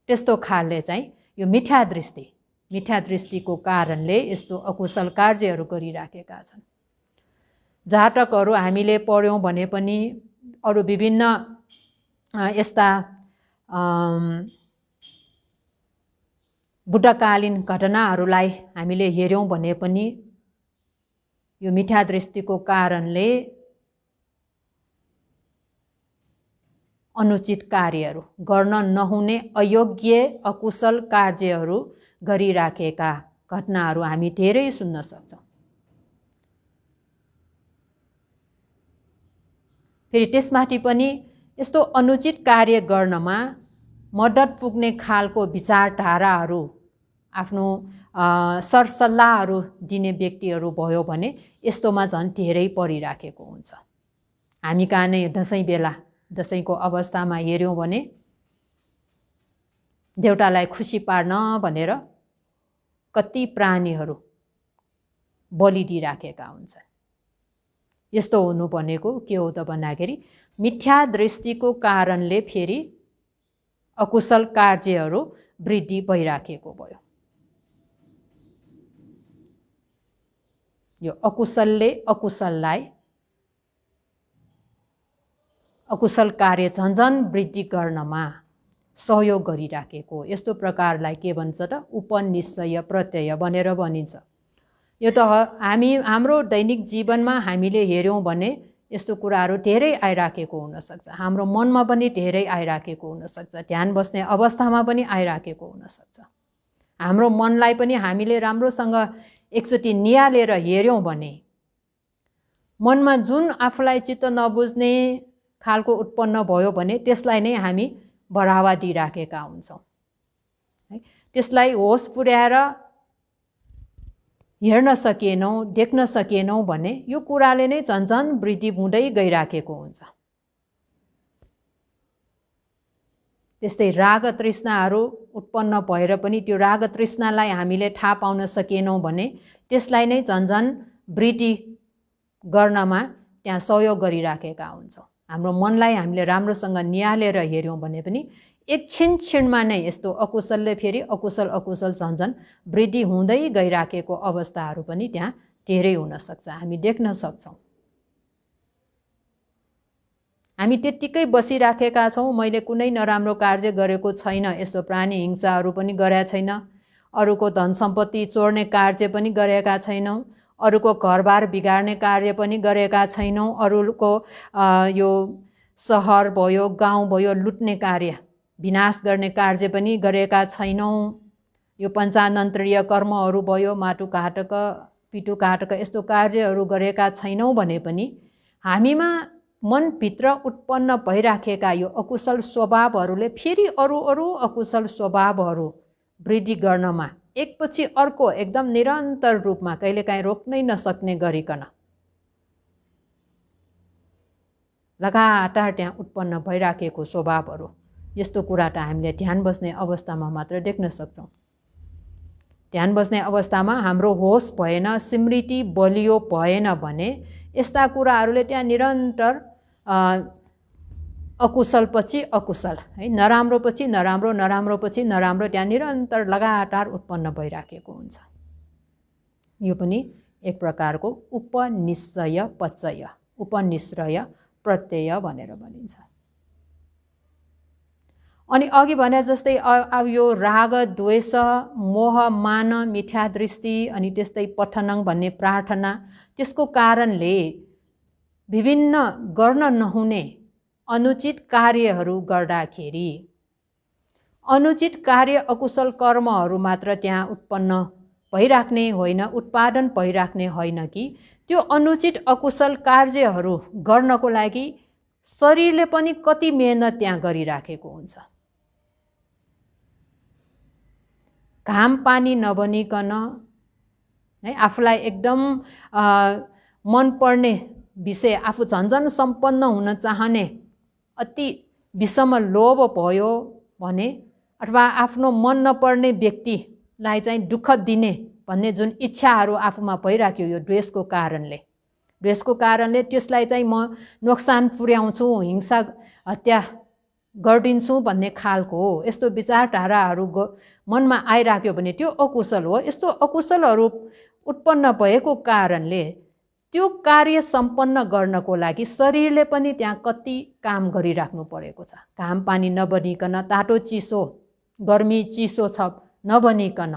त्यस्तो खालले चाहिँ यो मिथ्या दृष्टिको कारणले यस्तो अकुशल कार्यहरू गरिराखेका छन्। जातकहरू हामीले पढ्यौँ भने पनि अरू विभिन्न यस्ता बुढाकालीन घटनाहरूलाई हामीले हेऱ्यौँ भने पनि यो मिथ्या दृष्टिको कारणले अनुचित कार्यहरू गर्न नहुने अयोग्य अकुशल कार्यहरू गरिराखेका घटनाहरू हामी धेरै सुन्न सक्छौँ। फेरि त्यसमाथि पनि यस्तो अनुचित कार्य गर्नमा मद्दत पुग्ने खालको विचारधाराहरू आफ्नो सरसल्लाहहरू दिने व्यक्तिहरू भयो भने यस्तोमा झन् धेरै परिराखेको हुन्छ। हामी कहाँ नै दसैँ बेला दसैँको अवस्थामा हेऱ्यौँ भने देउतालाई खुसी पार्न भनेर कति प्राणीहरू बलि दिइराखेका हुन्छन्। यस्तो हुनु भनेको के हो त भन्दाखेरि मिथ्या दृष्टिको कारणले फेरि अकुशल कार्यहरू वृद्धि भइराखेको भयो। यो अकुशलले अकुशललाई अकुशल कार्य झन्झन वृद्धि गर्नमा सहयोग गरिराखेको यस्तो प्रकारलाई के भन्छ त उपनिश्चय प्रत्यय भनेर भनिन्छ। यो त हाम्रो दैनिक जीवनमा हामीले हेऱ्यौँ भने यस्तो कुराहरू धेरै आइराखेको हुनसक्छ। हाम्रो मनमा पनि धेरै आइराखेको हुनसक्छ। ध्यान बस्ने अवस्थामा पनि आइराखेको हुनसक्छ। हाम्रो मनलाई पनि हामीले राम्रोसँग एकचोटि निहालेर हेऱ्यौँ भने मनमा जुन आफूलाई चित्त नबुझ्ने खालको उत्पन्न भयो भने त्यसलाई नै हामी बढावा दिइराखेका हुन्छौँ। त्यसलाई होस पुर्याएर हेर्न सकेनौँ, देख्न सकेनौँ भने यो कुराले नै झन्झन वृद्धि हुँदै गइराखेको हुन्छ। त्यस्तै राग तृष्णाहरू उत्पन्न भएर पनि त्यो राग तृष्णालाई हामीले थाहा पाउन सकेनौँ भने त्यसलाई नै झन्झन वृद्धि गर्नमा त्यहाँ सहयोग गरिराखेका हुन्छौँ। हाम्रो मनलाई हामीले राम्रोसँग निहालेर हेऱ्यौँ भने पनि एकछिन क्षणमा नै यस्तो अकुशलले फेरि अकुशल झन्झन वृद्धि हुँदै गइराखेको अवस्थाहरू पनि त्यहाँ धेरै हुनसक्छ। हामी देख्न सक्छौँ। हामी त्यत्तिकै बसिराखेका छौँ, मैले कुनै नराम्रो कार्य गरेको छैन, यस्तो प्राणी हिंसाहरू पनि गरेका छैन, अरूको धन सम्पत्ति चोर्ने कार्य पनि गरेका छैनौँ, अरूको घरबार बिगार्ने कार्य पनि गरेका छैनौँ, अरूको यो सहर भयो गाउँ भयो लुट्ने कार्य विनाश गर्ने कार्य पनि गरेका छैनौँ। यो पञ्चानन्त्रीय कर्महरू भयो माटुकाटक पिटुकाटक यस्तो कार्यहरू गरेका छैनौँ भने पनि हामीमा मनभित्र उत्पन्न भइराखेका यो अकुशल स्वभावहरूले फेरि अरू अकुशल स्वभावहरू वृद्धि गर्नमा एकपछि अर्को एकदम निरन्तर रूपमा कहिलेकाहीँ रोक्नै नसक्ने गरिकन लगातार त्यहाँ उत्पन्न भइराखेको स्वभावहरू यस्तो कुरा त हामीले ध्यान बस्ने अवस्थामा मात्र देख्न सक्छौँ। ध्यान बस्ने अवस्थामा हाम्रो होस भएन, स्मृति बलियो भएन भने यस्ता कुराहरूले त्यहाँ निरन्तर अकुशल पछि अकुशल है नराम्रो पछि नराम्रो नराम्रो पछि नराम्रो त्यहाँ निरन्तर लगातार उत्पन्न भइराखेको हुन्छ। यो पनि एक प्रकारको उपनिश्चय पचय उपनिश्चय प्रत्यय भनेर भनिन्छ। अनि अघि भने जस्तै अब यो राग द्वेष मोह मान मिथ्या दृष्टि अनि त्यस्तै पठनङ भन्ने प्रार्थना त्यसको कारणले विभिन्न गर्न नहुने अनुचित कार्यहरू गर्दाखेरि अनुचित कार्य अकुशल कर्महरू मात्र त्यहाँ उत्पन्न भइराख्ने होइन, उत्पादन भइराख्ने होइन कि त्यो अनुचित अकुशल कार्यहरू गर्नको लागि शरीरले पनि कति मेहनत त्यहाँ गरिराखेको हुन्छ। घाम पानी नबनिकन है आफूलाई एकदम मनपर्ने विषय आफू झन्झन सम्पन्न हुन चाहने अति विषम लोभ भयो भने अथवा आफ्नो मन नपर्ने व्यक्तिलाई चाहिँ दुःख दिने भन्ने जुन इच्छाहरू आफूमा भइराख्यो यो द्वेषको कारणले त्यसलाई चाहिँ म नोक्सान पुर्याउँछु, हिंसा हत्या गरिदिन्छु भन्ने खालको यस्तो विचारधाराहरू मनमा आइराख्यो भने त्यो अकुशल हो। यस्तो अकुशलहरू उत्पन्न भएको कारणले त्यो कार्य सम्पन्न गर्नको लागि शरीरले पनि त्यहाँ कति काम गरिराख्नु परेको छ। घाम पानी नबनिकन, तातो चिसो गर्मी चिसो छ नबनिकन,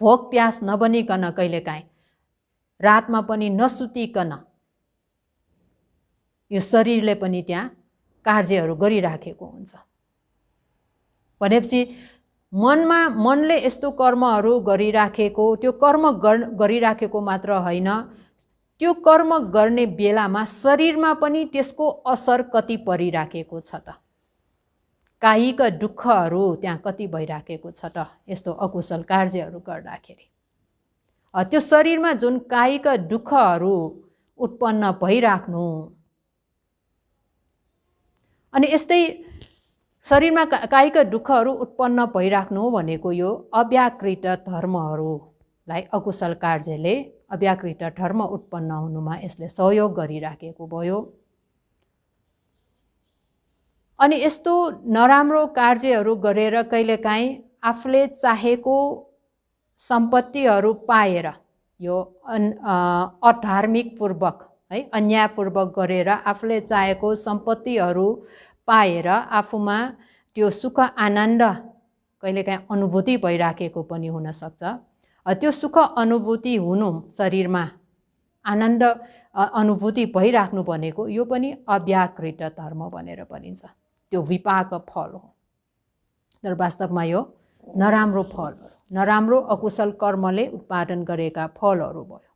भोक प्यास नबनिकन, कहिलेकाहीँ रातमा पनि नसुतिकन यो शरीरले पनि त्यहाँ कार्यहरू गरिराखेको हुन्छ। भनेपछि मनले यस्तो कर्महरू गरिराखेको, त्यो कर्म गरिराखेको मात्र होइन, त्यो कर्म गर्ने बेलामा शरीरमा पनि त्यसको असर कति परिराखेको छ त, कायिक दुःखहरू त्यहाँ कति भइराखेको छ त यस्तो अकुशल कार्यहरू गर्दाखेरि। त्यो शरीरमा जुन कायिक दुःखहरू उत्पन्न भइराख्नु, अनि यस्तै शरीरमा कायिक दुःखहरू उत्पन्न भइराख्नु भनेको यो अव्याकृत धर्महरूलाई अकुशल कार्यले अव्याकृत धर्म उत्पन्न हुनुमा यसले सहयोग गरिराखेको भयो। अनि यस्तो नराम्रो कार्यहरू गरेर कहिलेकाहीँ आफूले चाहेको सम्पत्तिहरू पाएर, यो अधार्मिक पूर्वक है, अन्यायपूर्वक गरेर आफूले चाहेको सम्पत्तिहरू पाएर आफूमा त्यो सुख आनन्द कहिलेकाहीँ अनुभूति भइराखेको पनि हुनसक्छ। त्यो सुख अनुभूति हुनु, शरीरमा आनन्द अनुभूति भइराख्नु भनेको यो पनि अव्याकृत धर्म भनेर भनिन्छ। त्यो विपाक फल हो, तर वास्तवमा यो नराम्रो फलहरू, नराम्रो अकुशल कर्मले उत्पादन गरेका फलहरू भयो।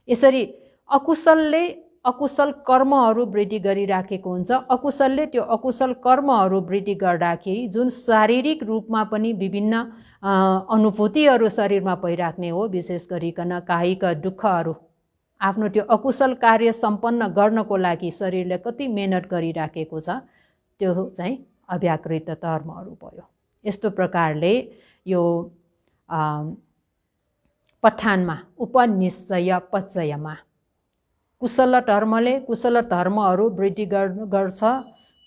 यसरी अकुशलले अकुशल कर्महरू वृद्धि गरिराखेको हुन्छ। अकुशलले त्यो अकुशल कर्महरू वृद्धि गर्दाखेरि जुन शारीरिक रूपमा पनि विभिन्न अनुभूतिहरू शरीरमा भइराख्ने हो, विशेष गरिकन कायिक दुःखहरू, आफ्नो त्यो अकुशल कार्य सम्पन्न गर्नको लागि शरीरले कति मेहनत गरिराखेको छ, त्यो चाहिँ अव्याकृत धर्महरू भयो। यस्तो प्रकारले यो पठानमा उपनिश्चय पचयमा कुशल धर्मले कुशल धर्महरू वृद्धि गर्छ।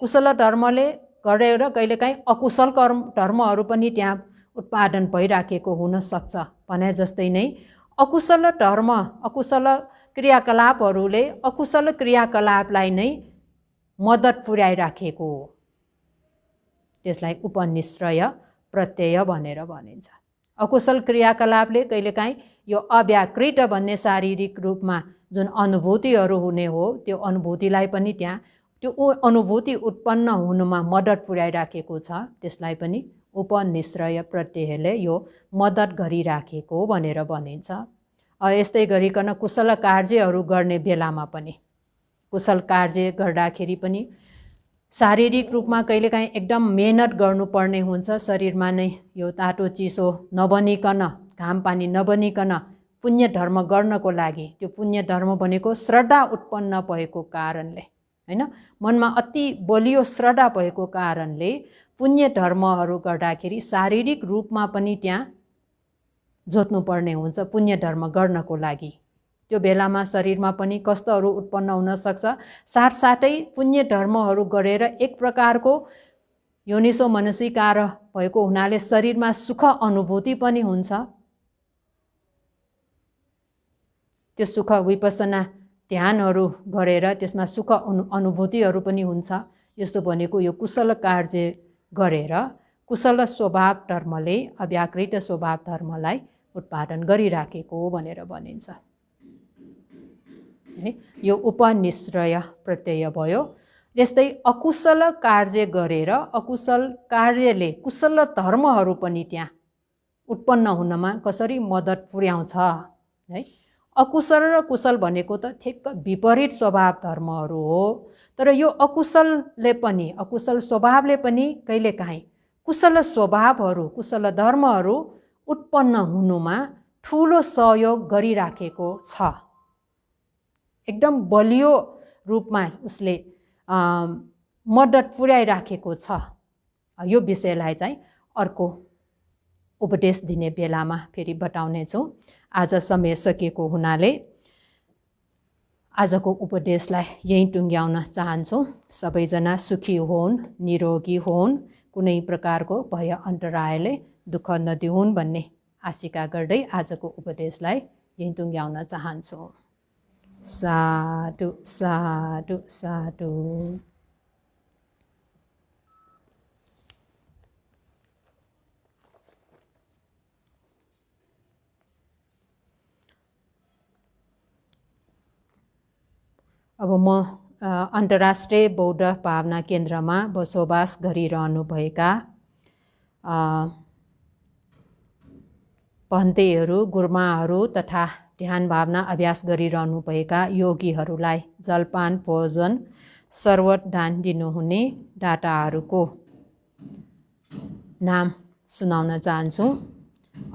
कुशल धर्मले गरेर कहिलेकाहीँ अकुशल धर्महरू पनि त्यहाँ उत्पादन भइराखेको हुनसक्छ। भने जस्तै नै अकुशल धर्म, अकुशल क्रियाकलापहरूले अकुशल क्रियाकलापलाई नै मद्दत पुर्याइराखेको हो। त्यसलाई उपनिश्चय प्रत्यय भनेर भनिन्छ। अकुशल क्रियाकलापले कहिलेकाहीँ यो अव्याकृत भन्ने शारीरिक रूपमा जुन अनुभूतिहरू हुने हो, त्यो अनुभूतिलाई पनि त्यहाँ त्यो अनुभूति उत्पन्न हुनुमा मद्दत पुर्याइराखेको छ। त्यसलाई पनि उपनिश्चय प्रत्ययले यो मद्दत गरिराखेको भनेर भनिन्छ। यस्तै गरिकन कुशल कार्यहरू गर्ने बेलामा पनि, कुशल कार्य गर्दाखेरि पनि शारीरिक रूपमा कहिलेकाहीँ एकदम मेहनत गर्नुपर्ने हुन्छ। शरीरमा नै यो तातो चिसो नबनिकन, घाम पानी नबनिकन पुण्य धर्म गर्नको लागि, त्यो पुण्य धर्म भनेको श्रद्धा उत्पन्न भएको कारणले, हैन, मनमा अति बलियो श्रद्धा भएको कारणले पुण्य धर्महरू गर्दाखेरि शारीरिक रूपमा पनि त्यहाँ जोत्नुपर्ने हुन्छ पुण्य धर्म गर्नको लागि। त्यो बेलामा शरीरमा पनि कष्टहरू उत्पन्न हुन सक्छ। साथसाथै पुण्य धर्महरू गरेर एक प्रकारको योनिसो मनसिकार भएको हुनाले शरीरमा सुख अनुभूति पनि हुन्छ। त्यो सुख विपसना ध्यानहरू गरेर त्यसमा सुख अनुभूतिहरू पनि हुन्छ। यस्तो भनेको यो कुशल कार्य गरेर कुशल स्वभाव धर्मले अव्याकृत स्वभाव धर्मलाई उत्पादन गरिराखेको भनेर भनिन्छ। यो उपनिश्चय प्रत्यय भयो। यस्तै अकुशल कार्य गरेर अकुशल कार्यले कुशल धर्महरू पनि त्यहाँ उत्पन्न हुनमा कसरी मद्दत पुर्याउँछ है। अकुशल र कुशल भनेको त ठिक्क विपरीत स्वभाव धर्महरू हो। तर यो अकुशलले पनि, अकुशल स्वभावले पनि कहिलेकाहीँ कुशल स्वभावहरू, कुशल धर्महरू उत्पन्न हुनुमा ठुलो सहयोग गरिराखेको छ। एकदम बलियो रूपमा उसले मद्दत पुर्याइराखेको छ। यो विषयलाई चाहिँ अर्को उपदेश दिने बेलामा फेरि बताउने छु। आज समय सकिएको हुनाले आजको उपदेशलाई यहीँ टुङ्ग्याउन चाहन्छु। सबैजना सुखी होन्, निरोगी होन्, कुनै प्रकारको भय अन्तरायले दुःख नदिउन् भन्ने आशिका गर्दै आजको उपदेशलाई यहीँ टुङ्ग्याउन चाहन्छु। साधु साधु साधु। अब म अन्तर्राष्ट्रिय बौद्ध भावना केन्द्रमा बसोबास गरिरहनुभएका भन्तेहरू, गुरुमाहरू तथा ध्यान भावना अभ्यास गरिरहनुभएका योगीहरूलाई जलपान भोजन सर्वत दान दिनुहुने दाताहरूको नाम सुनाउन चाहन्छु।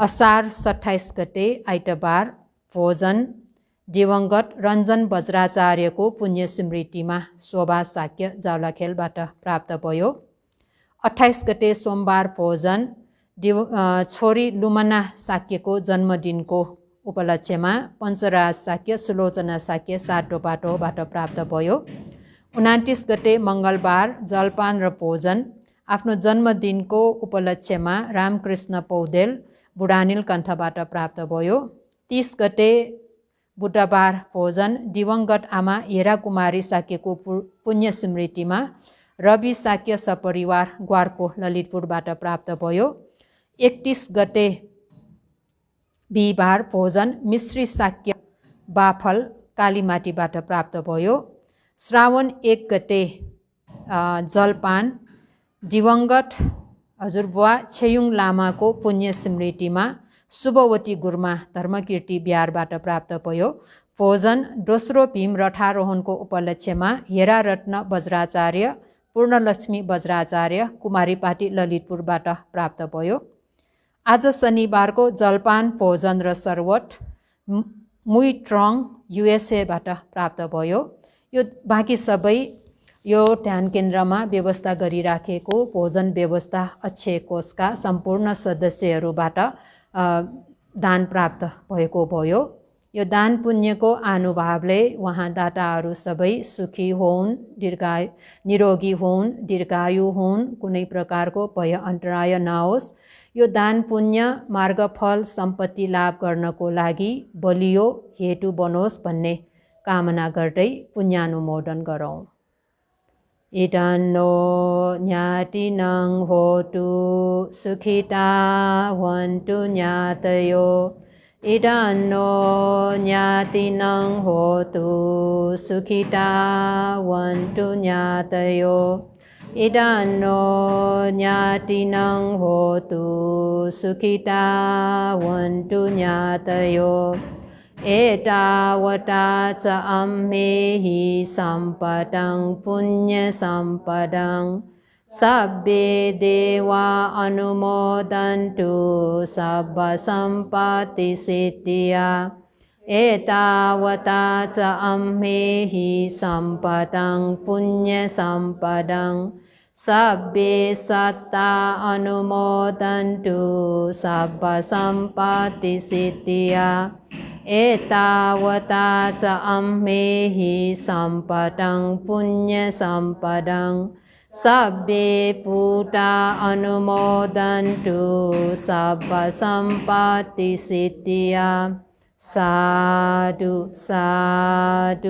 असार 27 गते आइतबार भोजन दिवंगत रञ्जन वज्राचार्यको पुण्य स्मृतिमा शोभा शाक्य जावलाखेलबाट प्राप्त भयो। 28 गते सोमबार भोजन छोरी लुमना शाक्यको जन्मदिनको उपलक्ष्यमा पञ्चराज शाक्य सुलोचना शाक्य साटोपाटोबाट प्राप्त भयो। 29 गते मङ्गलबार जलपान र भोजन आफ्नो जन्मदिनको उपलक्ष्यमा रामकृष्ण पौडेल बुढानील कण्ठबाट प्राप्त भयो। 30 गते बुधबार भोजन दिवंगत आमा हेरा कुमारी शाक्यको पुण्य स्मृतिमा रवि शाक्य सपरिवार ग्वारको ललितपुरबाट प्राप्त भयो। 31 गते बिहिबार भोजन मिश्री शाक्य बाफल कालीमाटीबाट प्राप्त भयो। श्रावण 1 गते जलपान दिवंगत हजुरबुवा छेयुङ लामाको पुण्य स्मृतिमा शुभवती गुरुमा धर्मकीर्ति बिहारबाट प्राप्त भयो। भोजन दोस्रो भीम रथारोहणको उपलक्ष्यमा हेरा रत्न वज्राचार्य पूर्णलक्ष्मी वज्राचार्य कुमारीपाटी ललितपुरबाट प्राप्त भयो। आज शनिबारको जलपान भोजन र सर्वत मुइट्रङ युएसएबाट प्राप्त भयो। यो बाँकी सबै यो ध्यान केन्द्रमा व्यवस्था गरिराखेको भोजन व्यवस्था अक्षय कोषका सम्पूर्ण सदस्यहरूबाट दान प्राप्त भएको भयो। यो दान पुण्यको अनुभावले उहाँ दाताहरू सबै सुखी हुन्, निरोगी हुन्, दीर्घायु हुन्, कुनै प्रकारको भय अन्तराय नहोस्। यो दान पुण्य मार्गफल सम्पत्ति लाभ गर्नको लागि बलियो हेतु बनोस् भन्ने कामना गर्दै पुण्यानुमोदन गरौँ। इदन्नो ज्ञातिनं होतु सुखिता वन्तु ज्ञातयो। इदन्नो ज्ञातिनं होतु सुखिता वन्तु ज्ञातयो। इदन्नो ज्ञातिनं होतु सुखिता वन्तु ज्ञातयो। एतावता च अम्मेहि सम्पदं पुण्यसम्पदं सब्बे देवा अनुमोदन्तु सब्बसम्पत्तिसिद्धिया। एतावता च अम्मेहि सम्पदं पुण्यसम्पदं सब्बे सत्ता अनुमोदन्तु सब्बसम्पत्तिसिद्धिया। एतावता च अम्मेहि सम्पदं पुण्यसम्पदं सब्बे पूता अनुमोदन्तु सब्बसम्पत्तिसिद्धिया। साधु साधु।